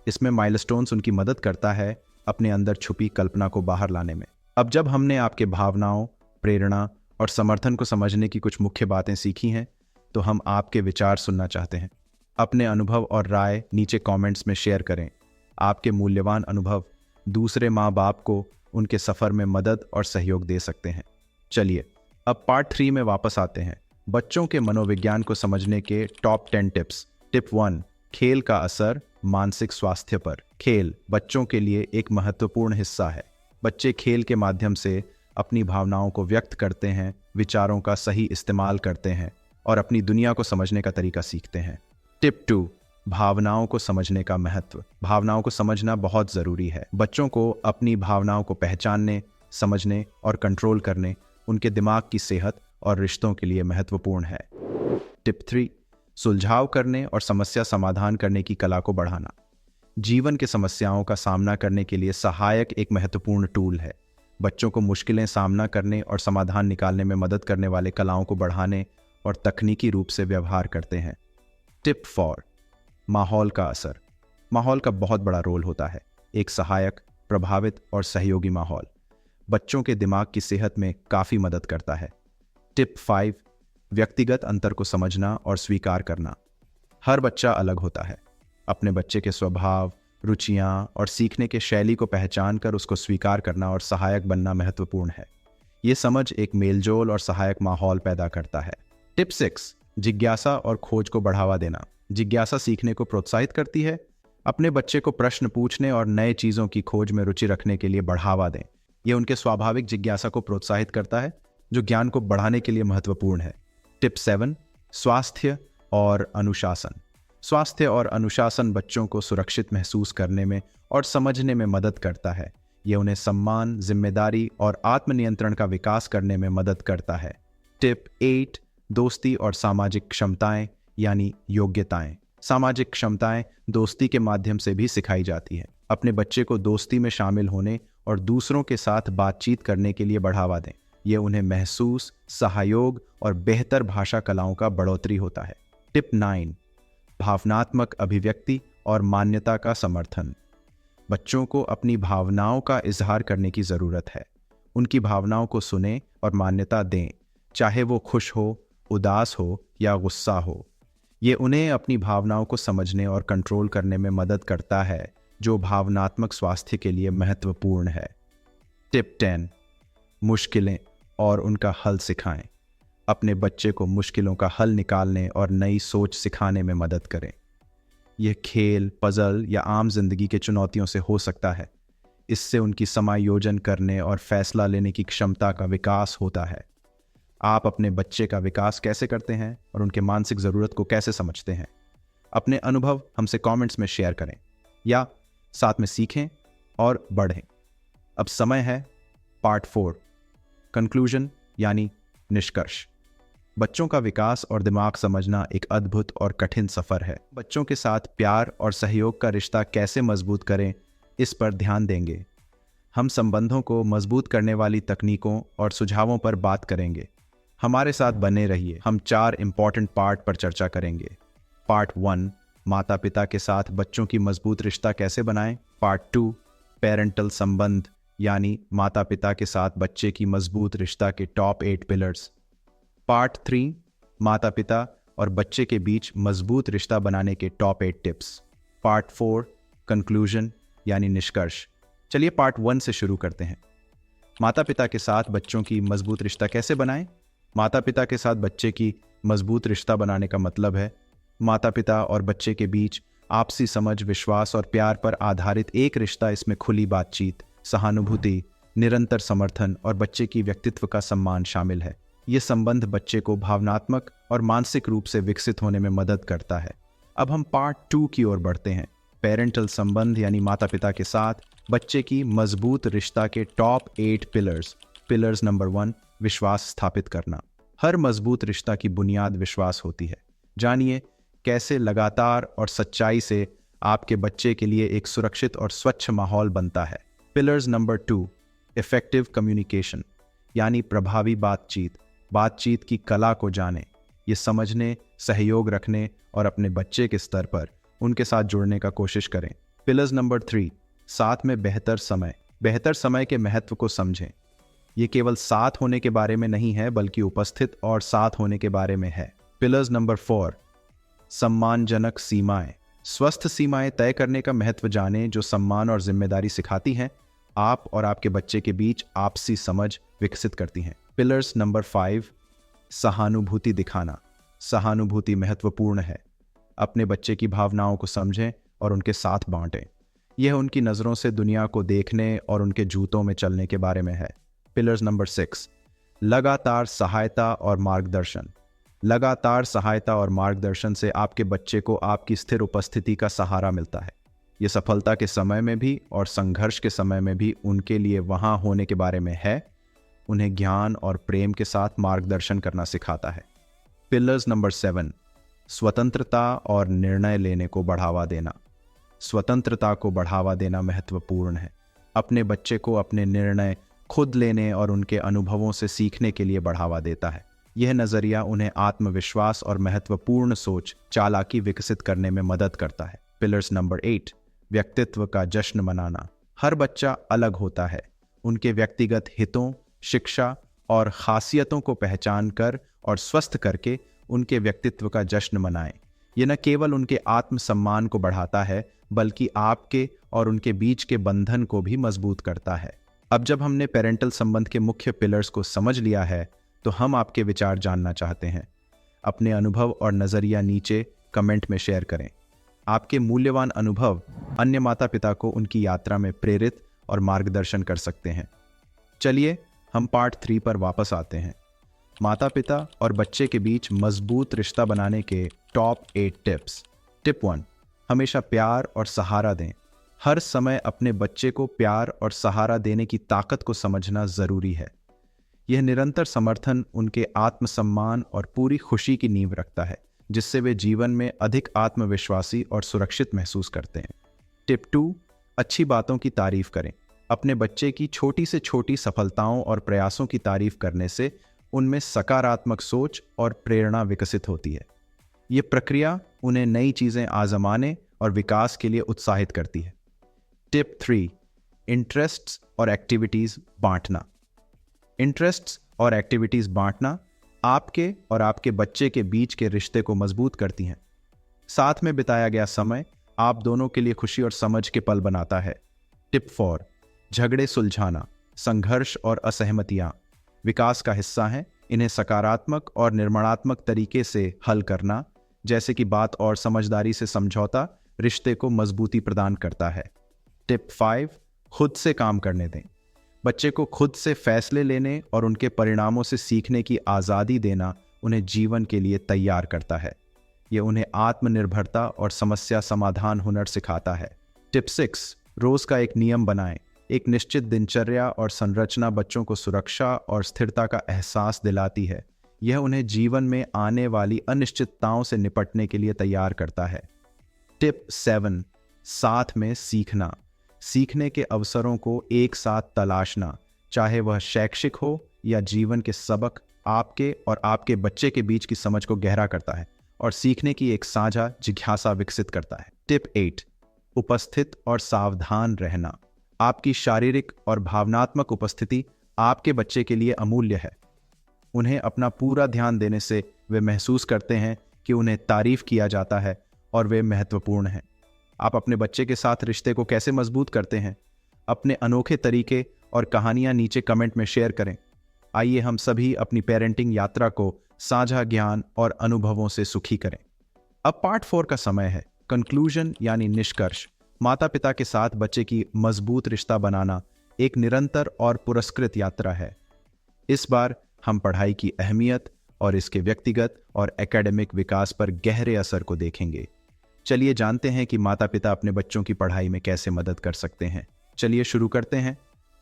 इसमें माइलस्टोन्स उनकी मदद करता है अपने अंदर छुपी कल्पना को बाहर लाने में। अब जब हमने आपके भावनाओं, प्रेरणा और समर्थन को समझने की कुछ मुख्य बातें सीखी हैं, तो हम आपके विचार सुनना चाहते हैं। अपने अनुभव और राय नीचे कमेंट्स में शेयर करें। आपके मूल्यवान अनुभव दूसरे माँ बाप को उनके सफ़र में मदद और सहयोग दे सकते हैं। चलिए अब पार्ट 3 में वापस आते हैं। बच्चों के मनोविज्ञान को समझने के टॉप 10 टिप्स। टिप 1, खेल का असर मानसिक स्वास्थ्य पर। खेल बच्चों के लिए एक महत्वपूर्ण हिस्सा है। बच्चे खेल के माध्यम से अपनी भावनाओं को व्यक्त करते हैं, विचारों का सही इस्तेमाल करते हैं और अपनी दुनिया को समझने का तरीका सीखते हैं। टिप 2, भावनाओं को समझने का महत्व। भावनाओं को समझना बहुत ज़रूरी है। बच्चों को अपनी भावनाओं को पहचानने, समझने और कंट्रोल करने उनके दिमाग की सेहत और रिश्तों के लिए महत्वपूर्ण है। टिप 3, सुलझाव करने और समस्या समाधान करने की कला को बढ़ाना। जीवन के समस्याओं का सामना करने के लिए सहायक एक महत्वपूर्ण टूल है। बच्चों को मुश्किलें सामना करने और समाधान निकालने में मदद करने वाले कलाओं को बढ़ाने और तकनीकी रूप से व्यवहार करते हैं। टिप 4, माहौल का असर। माहौल का बहुत बड़ा रोल होता है। एक सहायक, प्रभावित और सहयोगी माहौल बच्चों के दिमाग की सेहत में काफ़ी मदद करता है। टिप 5, व्यक्तिगत अंतर को समझना और स्वीकार करना। हर बच्चा अलग होता है। अपने बच्चे के स्वभाव, रुचियां और सीखने के शैली को पहचान कर उसको स्वीकार करना और सहायक बनना महत्वपूर्ण है। ये समझ एक मेलजोल और सहायक माहौल पैदा करता है। टिप 6, जिज्ञासा और खोज को बढ़ावा देना। जिज्ञासा सीखने को प्रोत्साहित करती है। अपने बच्चे को प्रश्न पूछने और नए चीज़ों की खोज में रुचि रखने के लिए बढ़ावा दें। यह उनके स्वाभाविक जिज्ञासा को प्रोत्साहित करता है, जो ज्ञान को बढ़ाने के लिए महत्वपूर्ण है। टिप 7, स्वास्थ्य और अनुशासन। स्वास्थ्य और अनुशासन बच्चों को सुरक्षित महसूस करने में और समझने में मदद करता है। यह उन्हें सम्मान, जिम्मेदारी और आत्मनियंत्रण का विकास करने में मदद करता है। टिप 8, दोस्ती और सामाजिक क्षमताएं यानी योग्यताएं। सामाजिक क्षमताएं दोस्ती के माध्यम से भी सिखाई जाती हैं। अपने बच्चे को दोस्ती में शामिल होने और दूसरों के साथ बातचीत करने के लिए बढ़ावा दें। यह उन्हें महसूस, सहयोग और बेहतर भाषा कलाओं का बढ़ोतरी होता है। टिप 9, भावनात्मक अभिव्यक्ति और मान्यता का समर्थन। बच्चों को अपनी भावनाओं का इजहार करने की ज़रूरत है। उनकी भावनाओं को सुनें और मान्यता दें, चाहे वो खुश हो, उदास हो या गुस्सा हो। ये उन्हें अपनी भावनाओं को समझने और कंट्रोल करने में मदद करता है, जो भावनात्मक स्वास्थ्य के लिए महत्वपूर्ण है। टिप 10, मुश्किलें और उनका हल सिखाएं। अपने बच्चे को मुश्किलों का हल निकालने और नई सोच सिखाने में मदद करें। यह खेल, पजल या आम जिंदगी के चुनौतियों से हो सकता है। इससे उनकी समायोजन करने और फैसला लेने की क्षमता का विकास होता है। आप अपने बच्चे का विकास कैसे करते हैं और उनके मानसिक ज़रूरत को कैसे समझते हैं? अपने अनुभव हमसे कमेंट्स में शेयर करें या साथ में सीखें और बढ़ें। अब समय है पार्ट 4, कंक्लूजन यानी निष्कर्ष। बच्चों का विकास और दिमाग समझना एक अद्भुत और कठिन सफ़र है। बच्चों के साथ प्यार और सहयोग का रिश्ता कैसे मजबूत करें, इस पर ध्यान देंगे। हम संबंधों को मजबूत करने वाली तकनीकों और सुझावों पर बात करेंगे। हमारे साथ बने रहिए। हम 4 इम्पॉर्टेंट पार्ट पर चर्चा करेंगे। पार्ट 1, माता पिता के साथ बच्चों की मजबूत रिश्ता कैसे बनाएं। पार्ट 2, पेरेंटल संबंध यानी माता पिता के साथ बच्चे की मजबूत रिश्ता के टॉप 8 पिलर्स। पार्ट 3, माता पिता और बच्चे के बीच मजबूत रिश्ता बनाने के टॉप 8 टिप्स। पार्ट 4, कंक्लूजन यानी निष्कर्ष। चलिए पार्ट 1 से शुरू करते हैं। माता पिता के साथ बच्चों की मजबूत रिश्ता कैसे बनाएं। माता पिता के साथ बच्चे की मजबूत रिश्ता बनाने का मतलब है माता पिता और बच्चे के बीच आपसी समझ, विश्वास और प्यार पर आधारित एक रिश्ता। इसमें खुली बातचीत, सहानुभूति, निरंतर समर्थन और बच्चे की व्यक्तित्व का सम्मान शामिल है। ये संबंध बच्चे को भावनात्मक और मानसिक रूप से विकसित होने में मदद करता है। अब हम पार्ट 2 की ओर बढ़ते हैं। पेरेंटल संबंध यानी माता पिता के साथ बच्चे की मजबूत रिश्ता के टॉप 8 पिलर्स। पिलर्स नंबर 1, विश्वास स्थापित करना। हर मजबूत रिश्ता की बुनियाद विश्वास होती है। जानिए कैसे लगातार और सच्चाई से आपके बच्चे के लिए एक सुरक्षित और स्वच्छ माहौल बनता है। पिलर्स नंबर 2, इफेक्टिव कम्युनिकेशन यानी प्रभावी बातचीत। बातचीत की कला को जानें। ये समझने, सहयोग रखने और अपने बच्चे के स्तर पर उनके साथ जुड़ने का कोशिश करें। पिलर्स नंबर 3, साथ में बेहतर समय। बेहतर समय के महत्व को समझें। ये केवल साथ होने के बारे में नहीं है, बल्कि उपस्थित और साथ होने के बारे में है। पिलर्स नंबर 4, सम्मानजनक सीमाएं। स्वस्थ सीमाएं तय करने का महत्व जाने जो सम्मान और जिम्मेदारी सिखाती हैं, आप और आपके बच्चे के बीच आपसी समझ विकसित करती हैं। पिलर्स नंबर 5, सहानुभूति दिखाना। सहानुभूति महत्वपूर्ण है। अपने बच्चे की भावनाओं को समझें और उनके साथ बांटें। यह उनकी नज़रों से दुनिया को देखने और उनके जूतों में चलने के बारे में है। पिलर्स नंबर 6, लगातार सहायता और मार्गदर्शन। लगातार सहायता और मार्गदर्शन से आपके बच्चे को आपकी स्थिर उपस्थिति का सहारा मिलता है। यह सफलता के समय में भी और संघर्ष के समय में भी उनके लिए वहां होने के बारे में है। उन्हें ज्ञान और प्रेम के साथ मार्गदर्शन करना सिखाता है। पिलर्स नंबर 7, स्वतंत्रता और निर्णय लेने को बढ़ावा देना। स्वतंत्रता को बढ़ावा देना महत्वपूर्ण है। अपने बच्चे को अपने निर्णय खुद लेने और उनके अनुभवों से सीखने के लिए बढ़ावा देता है। यह नजरिया उन्हें आत्मविश्वास और महत्वपूर्ण सोच चालाकी विकसित करने में मदद करता है। पिलर्स नंबर 8, व्यक्तित्व का जश्न मनाना। हर बच्चा अलग होता है। उनके व्यक्तिगत हितों, शिक्षा और खासियतों को पहचान कर और स्वस्थ करके उनके व्यक्तित्व का जश्न मनाएं। यह न केवल उनके आत्मसम्मान को बढ़ाता है बल्कि आपके और उनके बीच के बंधन को भी मजबूत करता है। अब जब हमने पेरेंटल संबंध के मुख्य पिलर्स को समझ लिया है तो हम आपके विचार जानना चाहते हैं। अपने अनुभव और नजरिया नीचे कमेंट में शेयर करें। आपके मूल्यवान अनुभव अन्य माता पिता को उनकी यात्रा में प्रेरित और मार्गदर्शन कर सकते हैं। चलिए हम पार्ट 3 पर वापस आते हैं। माता पिता और बच्चे के बीच मजबूत रिश्ता बनाने के टॉप 8 टिप्स। टिप 1, हमेशा प्यार और सहारा दें। हर समय अपने बच्चे को प्यार और सहारा देने की ताकत को समझना जरूरी है। यह निरंतर समर्थन उनके आत्मसम्मान और पूरी खुशी की नींव रखता है, जिससे वे जीवन में अधिक आत्मविश्वासी और सुरक्षित महसूस करते हैं। टिप 2, अच्छी बातों की तारीफ करें। अपने बच्चे की छोटी से छोटी सफलताओं और प्रयासों की तारीफ करने से उनमें सकारात्मक सोच और प्रेरणा विकसित होती है। ये प्रक्रिया उन्हें नई चीजें आजमाने और विकास के लिए उत्साहित करती है। टिप 3, इंटरेस्ट्स और एक्टिविटीज बांटना। इंटरेस्ट्स और एक्टिविटीज बांटना आपके और आपके बच्चे के बीच के रिश्ते को मजबूत करती हैं। साथ में बिताया गया समय आप दोनों के लिए खुशी और समझ के पल बनाता है। टिप 4, झगड़े सुलझाना। संघर्ष और असहमतियां विकास का हिस्सा हैं। इन्हें सकारात्मक और निर्माणात्मक तरीके से हल करना, जैसे कि बात और समझदारी से समझौता, रिश्ते को मजबूती प्रदान करता है। टिप 5, खुद से काम करने दें। बच्चे को खुद से फैसले लेने और उनके परिणामों से सीखने की आज़ादी देना उन्हें जीवन के लिए तैयार करता है। यह उन्हें आत्मनिर्भरता और समस्या समाधान हुनर सिखाता है। टिप 6, रोज का एक नियम बनाएं। एक निश्चित दिनचर्या और संरचना बच्चों को सुरक्षा और स्थिरता का एहसास दिलाती है। यह उन्हें जीवन में आने वाली अनिश्चितताओं से निपटने के लिए तैयार करता है। टिप 7, साथ में सीखना। सीखने के अवसरों को एक साथ तलाशना, चाहे वह शैक्षिक हो या जीवन के सबक, आपके और आपके बच्चे के बीच की समझ को गहरा करता है और सीखने की एक साझा जिज्ञासा विकसित करता है। टिप 8, उपस्थित और सावधान रहना। आपकी शारीरिक और भावनात्मक उपस्थिति आपके बच्चे के लिए अमूल्य है। उन्हें अपना पूरा ध्यान देने से वे महसूस करते हैं कि उन्हें तारीफ किया जाता है और वे महत्वपूर्ण हैं। आप अपने बच्चे के साथ रिश्ते को कैसे मजबूत करते हैं? अपने अनोखे तरीके और कहानियां नीचे कमेंट में शेयर करें। आइए हम सभी अपनी पेरेंटिंग यात्रा को साझा ज्ञान और अनुभवों से सुखी करें। अब पार्ट 4 का समय है। कंक्लूजन यानी निष्कर्ष। माता पिता के साथ बच्चे की मजबूत रिश्ता बनाना एक निरंतर और पुरस्कृत यात्रा है। इस बार हम पढ़ाई की अहमियत और इसके व्यक्तिगत और एकेडमिक विकास पर गहरे असर को देखेंगे। चलिए जानते हैं कि माता पिता अपने बच्चों की पढ़ाई में कैसे मदद कर सकते हैं। चलिए शुरू करते हैं।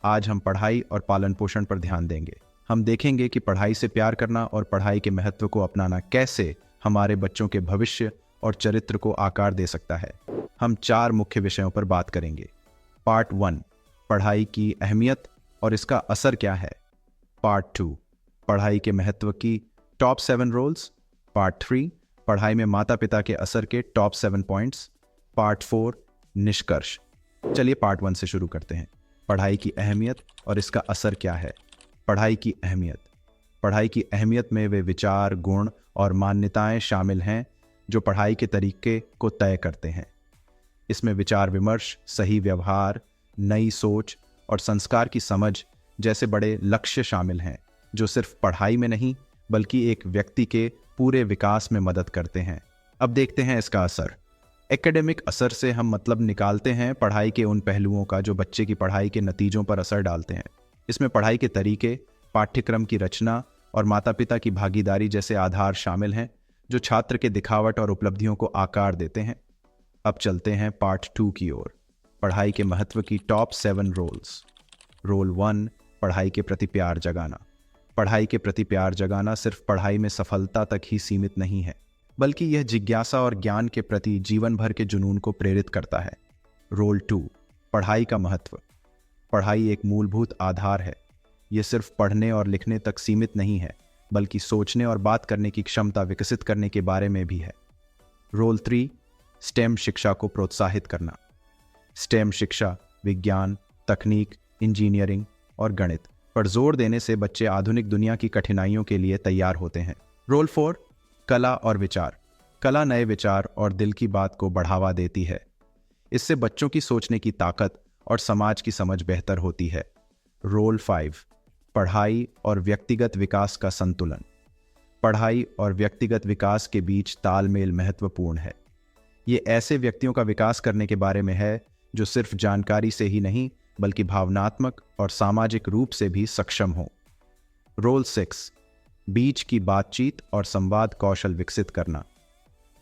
आज हम पढ़ाई और पालन पोषण पर ध्यान देंगे। हम देखेंगे कि पढ़ाई से प्यार करना और पढ़ाई के महत्व को अपनाना कैसे हमारे बच्चों के भविष्य और चरित्र को आकार दे सकता है। हम 4 मुख्य विषयों पर बात करेंगे। पार्ट 1, पढ़ाई की अहमियत और इसका असर क्या है। पार्ट 2, पढ़ाई के महत्व की टॉप 7 रोल्स। पार्ट 3, पढ़ाई में माता पिता के असर के टॉप 7 पॉइंट्स। पार्ट 4, निष्कर्ष। चलिए पार्ट 1 से शुरू करते हैं। पढ़ाई की अहमियत और इसका असर क्या है। पढ़ाई की अहमियत। पढ़ाई की अहमियत में वे विचार, गुण और मान्यताएं शामिल हैं जो पढ़ाई के तरीके को तय करते हैं। इसमें विचार विमर्श, सही व्यवहार, नई सोच और संस्कार की समझ जैसे बड़े लक्ष्य शामिल हैं जो सिर्फ पढ़ाई में नहीं बल्कि एक व्यक्ति के पूरे विकास में मदद करते हैं। अब देखते हैं इसका असर। एकेडमिक असर से हम मतलब निकालते हैं पढ़ाई के उन पहलुओं का जो बच्चे की पढ़ाई के नतीजों पर असर डालते हैं। इसमें पढ़ाई के तरीके, पाठ्यक्रम की रचना और माता पिता की भागीदारी जैसे आधार शामिल हैं जो छात्र के दिखावट और उपलब्धियों को आकार देते हैं। अब चलते हैं पार्ट 2 की ओर, पढ़ाई के महत्व की टॉप 7 रोल्स। रोल 1, पढ़ाई के प्रति प्यार जगाना। पढ़ाई के प्रति प्यार जगाना सिर्फ पढ़ाई में सफलता तक ही सीमित नहीं है, बल्कि यह जिज्ञासा और ज्ञान के प्रति जीवन भर के जुनून को प्रेरित करता है। रोल 2, पढ़ाई का महत्व। पढ़ाई एक मूलभूत आधार है। यह सिर्फ पढ़ने और लिखने तक सीमित नहीं है, बल्कि सोचने और बात करने की क्षमता विकसित करने के बारे में भी है। रोल 3, स्टेम शिक्षा को प्रोत्साहित करना। स्टेम शिक्षा विज्ञान, तकनीक, इंजीनियरिंग और गणित पर जोर देने से बच्चे आधुनिक दुनिया की कठिनाइयों के लिए तैयार होते हैं। रोल 4, कला और विचार। कला नए विचार और दिल की बात को बढ़ावा देती है। इससे बच्चों की सोचने की ताकत और समाज की समझ बेहतर होती है। रोल 5, पढ़ाई और व्यक्तिगत विकास का संतुलन। पढ़ाई और व्यक्तिगत विकास के बीच तालमेल महत्वपूर्ण है। ये ऐसे व्यक्तियों का विकास करने के बारे में है जो सिर्फ जानकारी से ही नहीं बल्कि भावनात्मक और सामाजिक रूप से भी सक्षम हो। रोल 6, बीच की बातचीत और संवाद कौशल विकसित करना।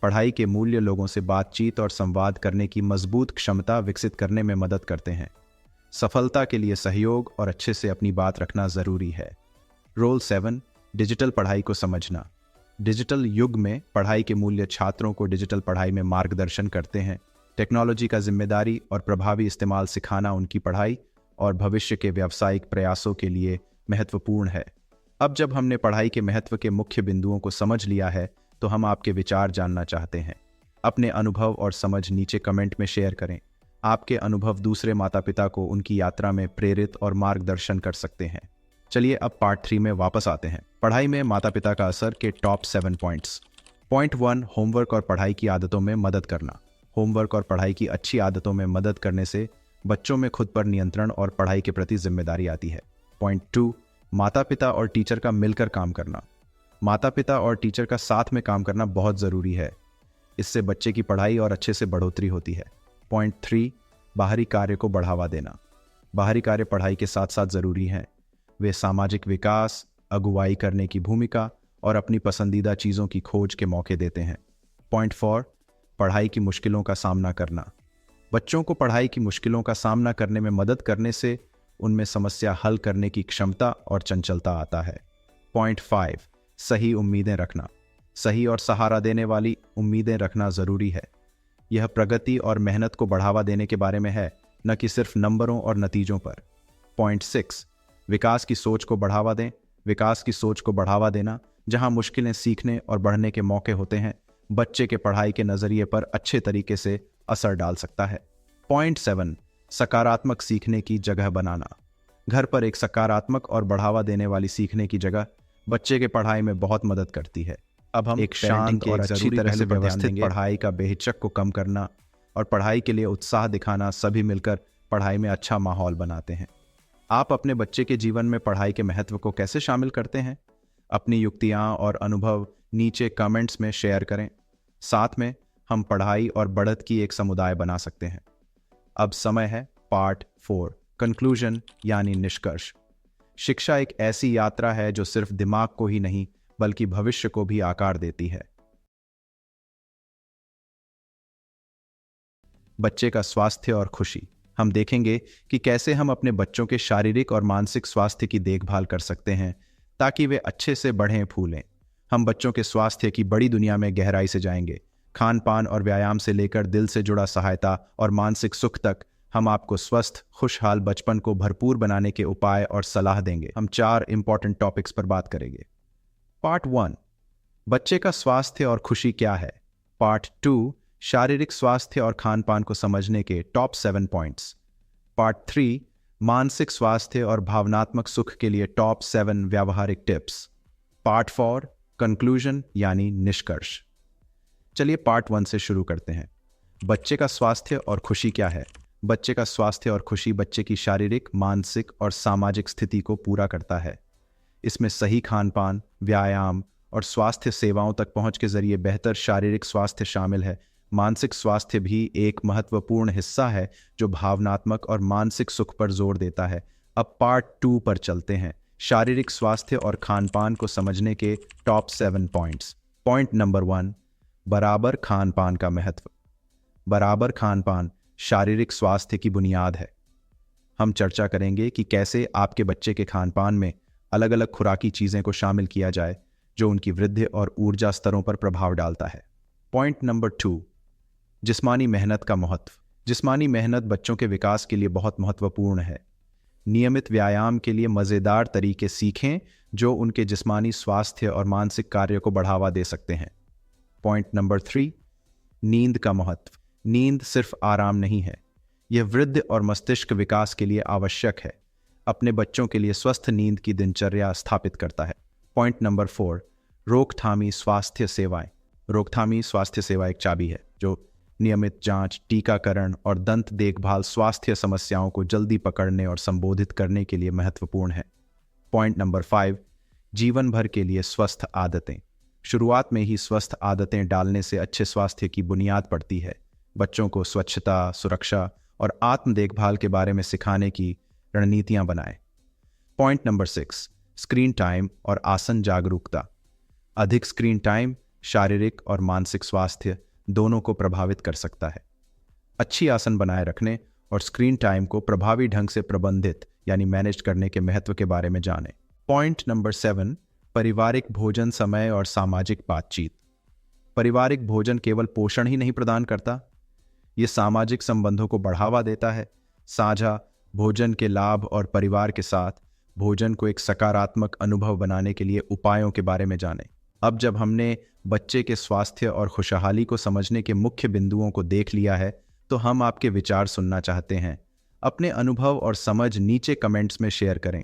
पढ़ाई के मूल्य लोगों से बातचीत और संवाद करने की मजबूत क्षमता विकसित करने में मदद करते हैं। सफलता के लिए सहयोग और अच्छे से अपनी बात रखना जरूरी है। रोल 7, डिजिटल पढ़ाई को समझना। डिजिटल युग में पढ़ाई के मूल्य छात्रों को डिजिटल पढ़ाई में मार्गदर्शन करते हैं। टेक्नोलॉजी का जिम्मेदारी और प्रभावी इस्तेमाल सिखाना उनकी पढ़ाई और भविष्य के व्यावसायिक प्रयासों के लिए महत्वपूर्ण है। अब जब हमने पढ़ाई के महत्व के मुख्य बिंदुओं को समझ लिया है तो हम आपके विचार जानना चाहते हैं। अपने अनुभव और समझ नीचे कमेंट में शेयर करें। आपके अनुभव दूसरे माता पिता को उनकी यात्रा में प्रेरित और मार्गदर्शन कर सकते हैं। चलिए अब पार्ट 3 में वापस आते हैं, पढ़ाई में माता पिता का असर के टॉप 7 पॉइंट्स। पॉइंट 1, होमवर्क और पढ़ाई की आदतों में मदद करना। होमवर्क और पढ़ाई की अच्छी आदतों में मदद करने से बच्चों में खुद पर नियंत्रण और पढ़ाई के प्रति जिम्मेदारी आती है। पॉइंट 2, माता पिता और टीचर का मिलकर काम करना। माता पिता और टीचर का साथ में काम करना बहुत ज़रूरी है। इससे बच्चे की पढ़ाई और अच्छे से बढ़ोतरी होती है। पॉइंट 3, बाहरी कार्य को बढ़ावा देना। बाहरी कार्य पढ़ाई के साथ साथ ज़रूरी हैं। वे सामाजिक विकास, अगुवाई करने की भूमिका और अपनी पसंदीदा चीज़ों की खोज के मौके देते हैं। पॉइंट 4, पढ़ाई की मुश्किलों का सामना करना। बच्चों को पढ़ाई की मुश्किलों का सामना करने में मदद करने से उनमें समस्या हल करने की क्षमता और चंचलता आता है। पॉइंट 5, सही उम्मीदें रखना। सही और सहारा देने वाली उम्मीदें रखना ज़रूरी है। यह प्रगति और मेहनत को बढ़ावा देने के बारे में है, न कि सिर्फ नंबरों और नतीजों पर। पॉइंट 6, विकास की सोच को बढ़ावा दें। विकास की सोच को बढ़ावा देना, जहां मुश्किलें सीखने और बढ़ने के मौके होते हैं, बच्चे के पढ़ाई के नज़रिए पर अच्छे तरीके से असर डाल सकता है। पॉइंट 7, सकारात्मक सीखने की जगह बनाना। घर पर एक सकारात्मक और बढ़ावा देने वाली सीखने की जगह बच्चे के पढ़ाई में बहुत मदद करती है। अब हम एक शांत और अच्छी तरह से व्यवस्थित पढ़ाई का बेहिचक को कम करना और पढ़ाई के लिए उत्साह दिखाना सभी मिलकर पढ़ाई में अच्छा माहौल बनाते हैं। आप अपने बच्चे के जीवन में पढ़ाई के महत्व को कैसे शामिल करते हैं? अपनी युक्तियां और अनुभव नीचे कमेंट्स में शेयर करें। साथ में हम पढ़ाई और बढ़त की एक समुदाय बना सकते हैं। अब समय है पार्ट 4, कंक्लूजन यानी निष्कर्ष। शिक्षा एक ऐसी यात्रा है जो सिर्फ दिमाग को ही नहीं बल्कि भविष्य को भी आकार देती है। बच्चे का स्वास्थ्य और खुशी। हम देखेंगे कि कैसे हम अपने बच्चों के शारीरिक और मानसिक स्वास्थ्य की देखभाल कर सकते हैं ताकि वे अच्छे से बढ़ें फूलें। हम बच्चों के स्वास्थ्य की बड़ी दुनिया में गहराई से जाएंगे। खान पान और व्यायाम से लेकर दिल से जुड़ा सहायता और मानसिक सुख तक हम आपको स्वस्थ, खुशहाल बचपन को भरपूर बनाने के उपाय और सलाह देंगे। हम 4 इंपॉर्टेंट टॉपिक्स पर बात करेंगे। पार्ट 1, बच्चे का स्वास्थ्य और खुशी क्या है। पार्ट 2, शारीरिक स्वास्थ्य और खान पान को समझने के टॉप 7 पॉइंट्स। पार्ट 3, मानसिक स्वास्थ्य और भावनात्मक सुख के लिए टॉप 7 व्यावहारिक टिप्स। पार्ट 4 कंक्लूजन यानी निष्कर्ष। चलिए पार्ट 1 से शुरू करते हैं। बच्चे का स्वास्थ्य और खुशी क्या है? बच्चे का स्वास्थ्य और खुशी बच्चे की शारीरिक, मानसिक और सामाजिक स्थिति को पूरा करता है। इसमें सही खान पान, व्यायाम और स्वास्थ्य सेवाओं तक पहुंच के जरिए बेहतर शारीरिक स्वास्थ्य शामिल है। मानसिक स्वास्थ्य भी एक महत्वपूर्ण हिस्सा है जो भावनात्मक और मानसिक सुख पर जोर देता है। अब पार्ट 2 पर चलते हैं। शारीरिक स्वास्थ्य और खान पान को समझने के टॉप 7 पॉइंट्स। पॉइंट नंबर 1, बराबर खान पान का महत्व। बराबर खान पान शारीरिक स्वास्थ्य की बुनियाद है। हम चर्चा करेंगे कि कैसे आपके बच्चे के खान पान में अलग अलग खुराकी चीजें को शामिल किया जाए जो उनकी वृद्धि और ऊर्जा स्तरों पर प्रभाव डालता है। पॉइंट नंबर 2, जिस्मानी मेहनत का महत्व। जिस्मानी मेहनत बच्चों के विकास के लिए बहुत महत्वपूर्ण है। नियमित व्यायाम के लिए मजेदार तरीके सीखें जो उनके जिस्मानी स्वास्थ्य और मानसिक कार्य को बढ़ावा दे सकते हैं। पॉइंट नंबर 3, नींद का महत्व। नींद सिर्फ आराम नहीं है, यह वृद्धि और मस्तिष्क विकास के लिए आवश्यक है। अपने बच्चों के लिए स्वस्थ नींद की दिनचर्या स्थापित करता है। पॉइंट नंबर 4, रोकथामी स्वास्थ्य सेवाएं। रोकथामी स्वास्थ्य सेवा एक चाबी है जो नियमित जांच, टीकाकरण और दंत देखभाल स्वास्थ्य समस्याओं को जल्दी पकड़ने और संबोधित करने के लिए महत्वपूर्ण है। पॉइंट नंबर 5, जीवन भर के लिए स्वस्थ आदतें। शुरुआत में ही स्वस्थ आदतें डालने से अच्छे स्वास्थ्य की बुनियाद पड़ती है। बच्चों को स्वच्छता, सुरक्षा और आत्म देखभाल के बारे में सिखाने की रणनीतियां बनाएं। पॉइंट नंबर 6, स्क्रीन टाइम और आसन जागरूकता। अधिक स्क्रीन टाइम शारीरिक और मानसिक स्वास्थ्य दोनों को प्रभावित कर सकता है। अच्छी आसन बनाए रखने और स्क्रीन टाइम को प्रभावी ढंग से प्रबंधित यानी मैनेज करने के महत्व के बारे में जानें। पॉइंट नंबर 7, पारिवारिक भोजन समय और सामाजिक बातचीत। पारिवारिक भोजन केवल पोषण ही नहीं प्रदान करता, ये सामाजिक संबंधों को बढ़ावा देता है। साझा भोजन के लाभ और परिवार के साथ भोजन को एक सकारात्मक अनुभव बनाने के लिए उपायों के बारे में जानें। अब जब हमने बच्चे के स्वास्थ्य और खुशहाली को समझने के मुख्य बिंदुओं को देख लिया है तो हम आपके विचार सुनना चाहते हैं। अपने अनुभव और समझ नीचे कमेंट्स में शेयर करें।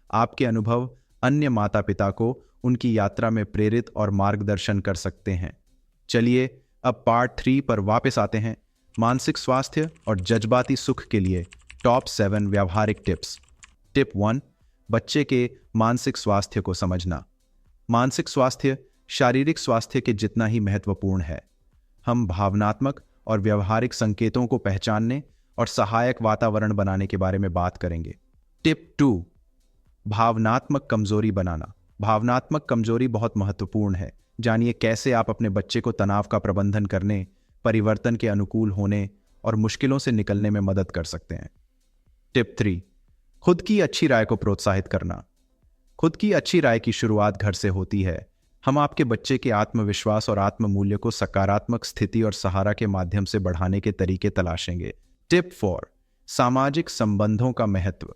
आपके अनुभव अन्य माता पिता को उनकी यात्रा में प्रेरित और मार्गदर्शन कर सकते हैं। चलिए अब पार्ट 3 पर वापस आते हैं। मानसिक स्वास्थ्य और जज्बाती सुख के लिए टॉप 7 व्यावहारिक टिप्स। टिप 1, बच्चे के मानसिक स्वास्थ्य को समझना। मानसिक स्वास्थ्य शारीरिक स्वास्थ्य के जितना ही महत्वपूर्ण है। हम भावनात्मक और व्यवहारिक संकेतों को पहचानने और सहायक वातावरण बनाने के बारे में बात करेंगे। टिप 2, भावनात्मक कमजोरी बनाना। भावनात्मक कमजोरी बहुत महत्वपूर्ण है। जानिए कैसे आप अपने बच्चे को तनाव का प्रबंधन करने, परिवर्तन के अनुकूल होने और मुश्किलों से निकलने में मदद कर सकते हैं। टिप 3, खुद की अच्छी राय को प्रोत्साहित करना। खुद की अच्छी राय की शुरुआत घर से होती है। हम आपके बच्चे के आत्मविश्वास और आत्म मूल्य को सकारात्मक स्थिति और सहारा के माध्यम से बढ़ाने के तरीके तलाशेंगे। टिप 4, सामाजिक संबंधों का महत्व।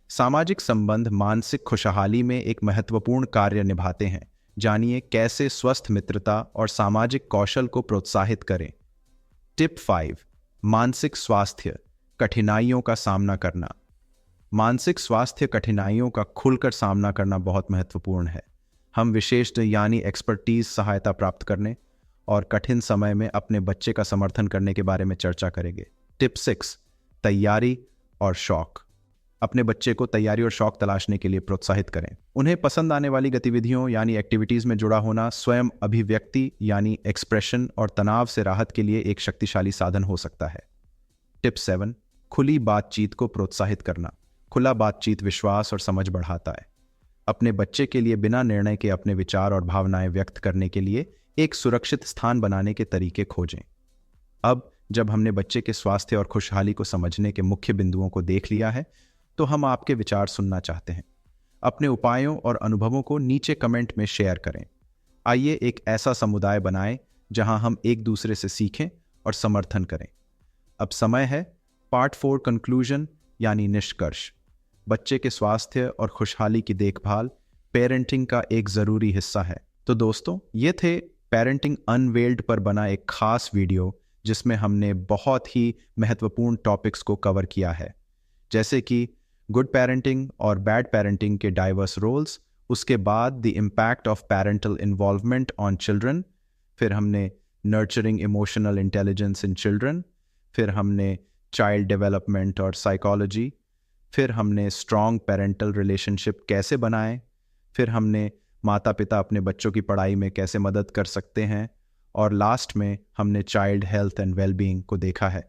सामाजिक संबंध मानसिक खुशहाली में एक महत्वपूर्ण कार्य निभाते हैं। जानिए कैसे स्वस्थ मित्रता और सामाजिक कौशल को प्रोत्साहित करें। टिप 5, मानसिक स्वास्थ्य कठिनाइयों का सामना करना। मानसिक स्वास्थ्य कठिनाइयों का खुलकर सामना करना बहुत महत्वपूर्ण है। हम विशेषज्ञ यानी एक्सपर्टीज सहायता प्राप्त करने और कठिन समय में अपने बच्चे का समर्थन करने के बारे में चर्चा करेंगे। टिप 6, तैयारी और शौक। अपने बच्चे को तैयारी और शौक तलाशने के लिए प्रोत्साहित करें। उन्हें पसंद आने वाली गतिविधियों यानी एक्टिविटीज में जुड़ा होना स्वयं अभिव्यक्ति यानी एक्सप्रेशन और तनाव से राहत के लिए एक शक्तिशाली साधन हो सकता है। टिप 7, खुली बातचीत को प्रोत्साहित करना। खुला बातचीत विश्वास और समझ बढ़ाता है। अपने बच्चे के लिए बिना निर्णय के अपने विचार और भावनाएं व्यक्त करने के लिए एक सुरक्षित स्थान बनाने के तरीके खोजें। अब जब हमने बच्चे के स्वास्थ्य और खुशहाली को समझने के मुख्य बिंदुओं को देख लिया है तो हम आपके विचार सुनना चाहते हैं। अपने उपायों और अनुभवों को नीचे कमेंट में शेयर करें। आइए एक ऐसा समुदाय बनाएं जहां हम एक दूसरे से सीखें और समर्थन करें। अब समय है पार्ट 4 कंक्लूजन यानी निष्कर्ष। बच्चे के स्वास्थ्य और खुशहाली की देखभाल पेरेंटिंग का एक जरूरी हिस्सा है। तो दोस्तों, ये थे पेरेंटिंग अनवेल्ड पर बना एक खास वीडियो जिसमें हमने बहुत ही महत्वपूर्ण टॉपिक्स को कवर किया है, जैसे कि गुड पेरेंटिंग और बैड पेरेंटिंग के डाइवर्स रोल्स, उसके बाद the impact of parental involvement on children, फिर हमने nurturing emotional intelligence in children, फिर हमने चाइल्ड डेवलपमेंट और साइकोलॉजी, फिर हमने स्ट्रॉन्ग पेरेंटल रिलेशनशिप कैसे बनाएं, फिर हमने माता पिता अपने बच्चों की पढ़ाई में कैसे मदद कर सकते हैं, और लास्ट में हमने चाइल्ड हेल्थ एंड वेलबींग को देखा है।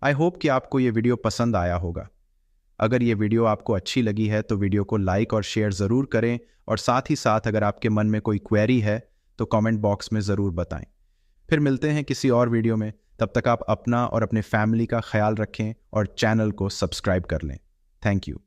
आई होप कि आपको ये वीडियो पसंद आया होगा। अगर ये वीडियो आपको अच्छी लगी है तो वीडियो को लाइक और शेयर ज़रूर करें, और साथ ही साथ अगर आपके मन में कोई क्वेरी है तो कमेंट बॉक्स में ज़रूर बताएं। फिर मिलते हैं किसी और वीडियो में, तब तक आप अपना और अपने फैमिली का ख्याल रखें और चैनल को सब्सक्राइब कर लें। Thank you.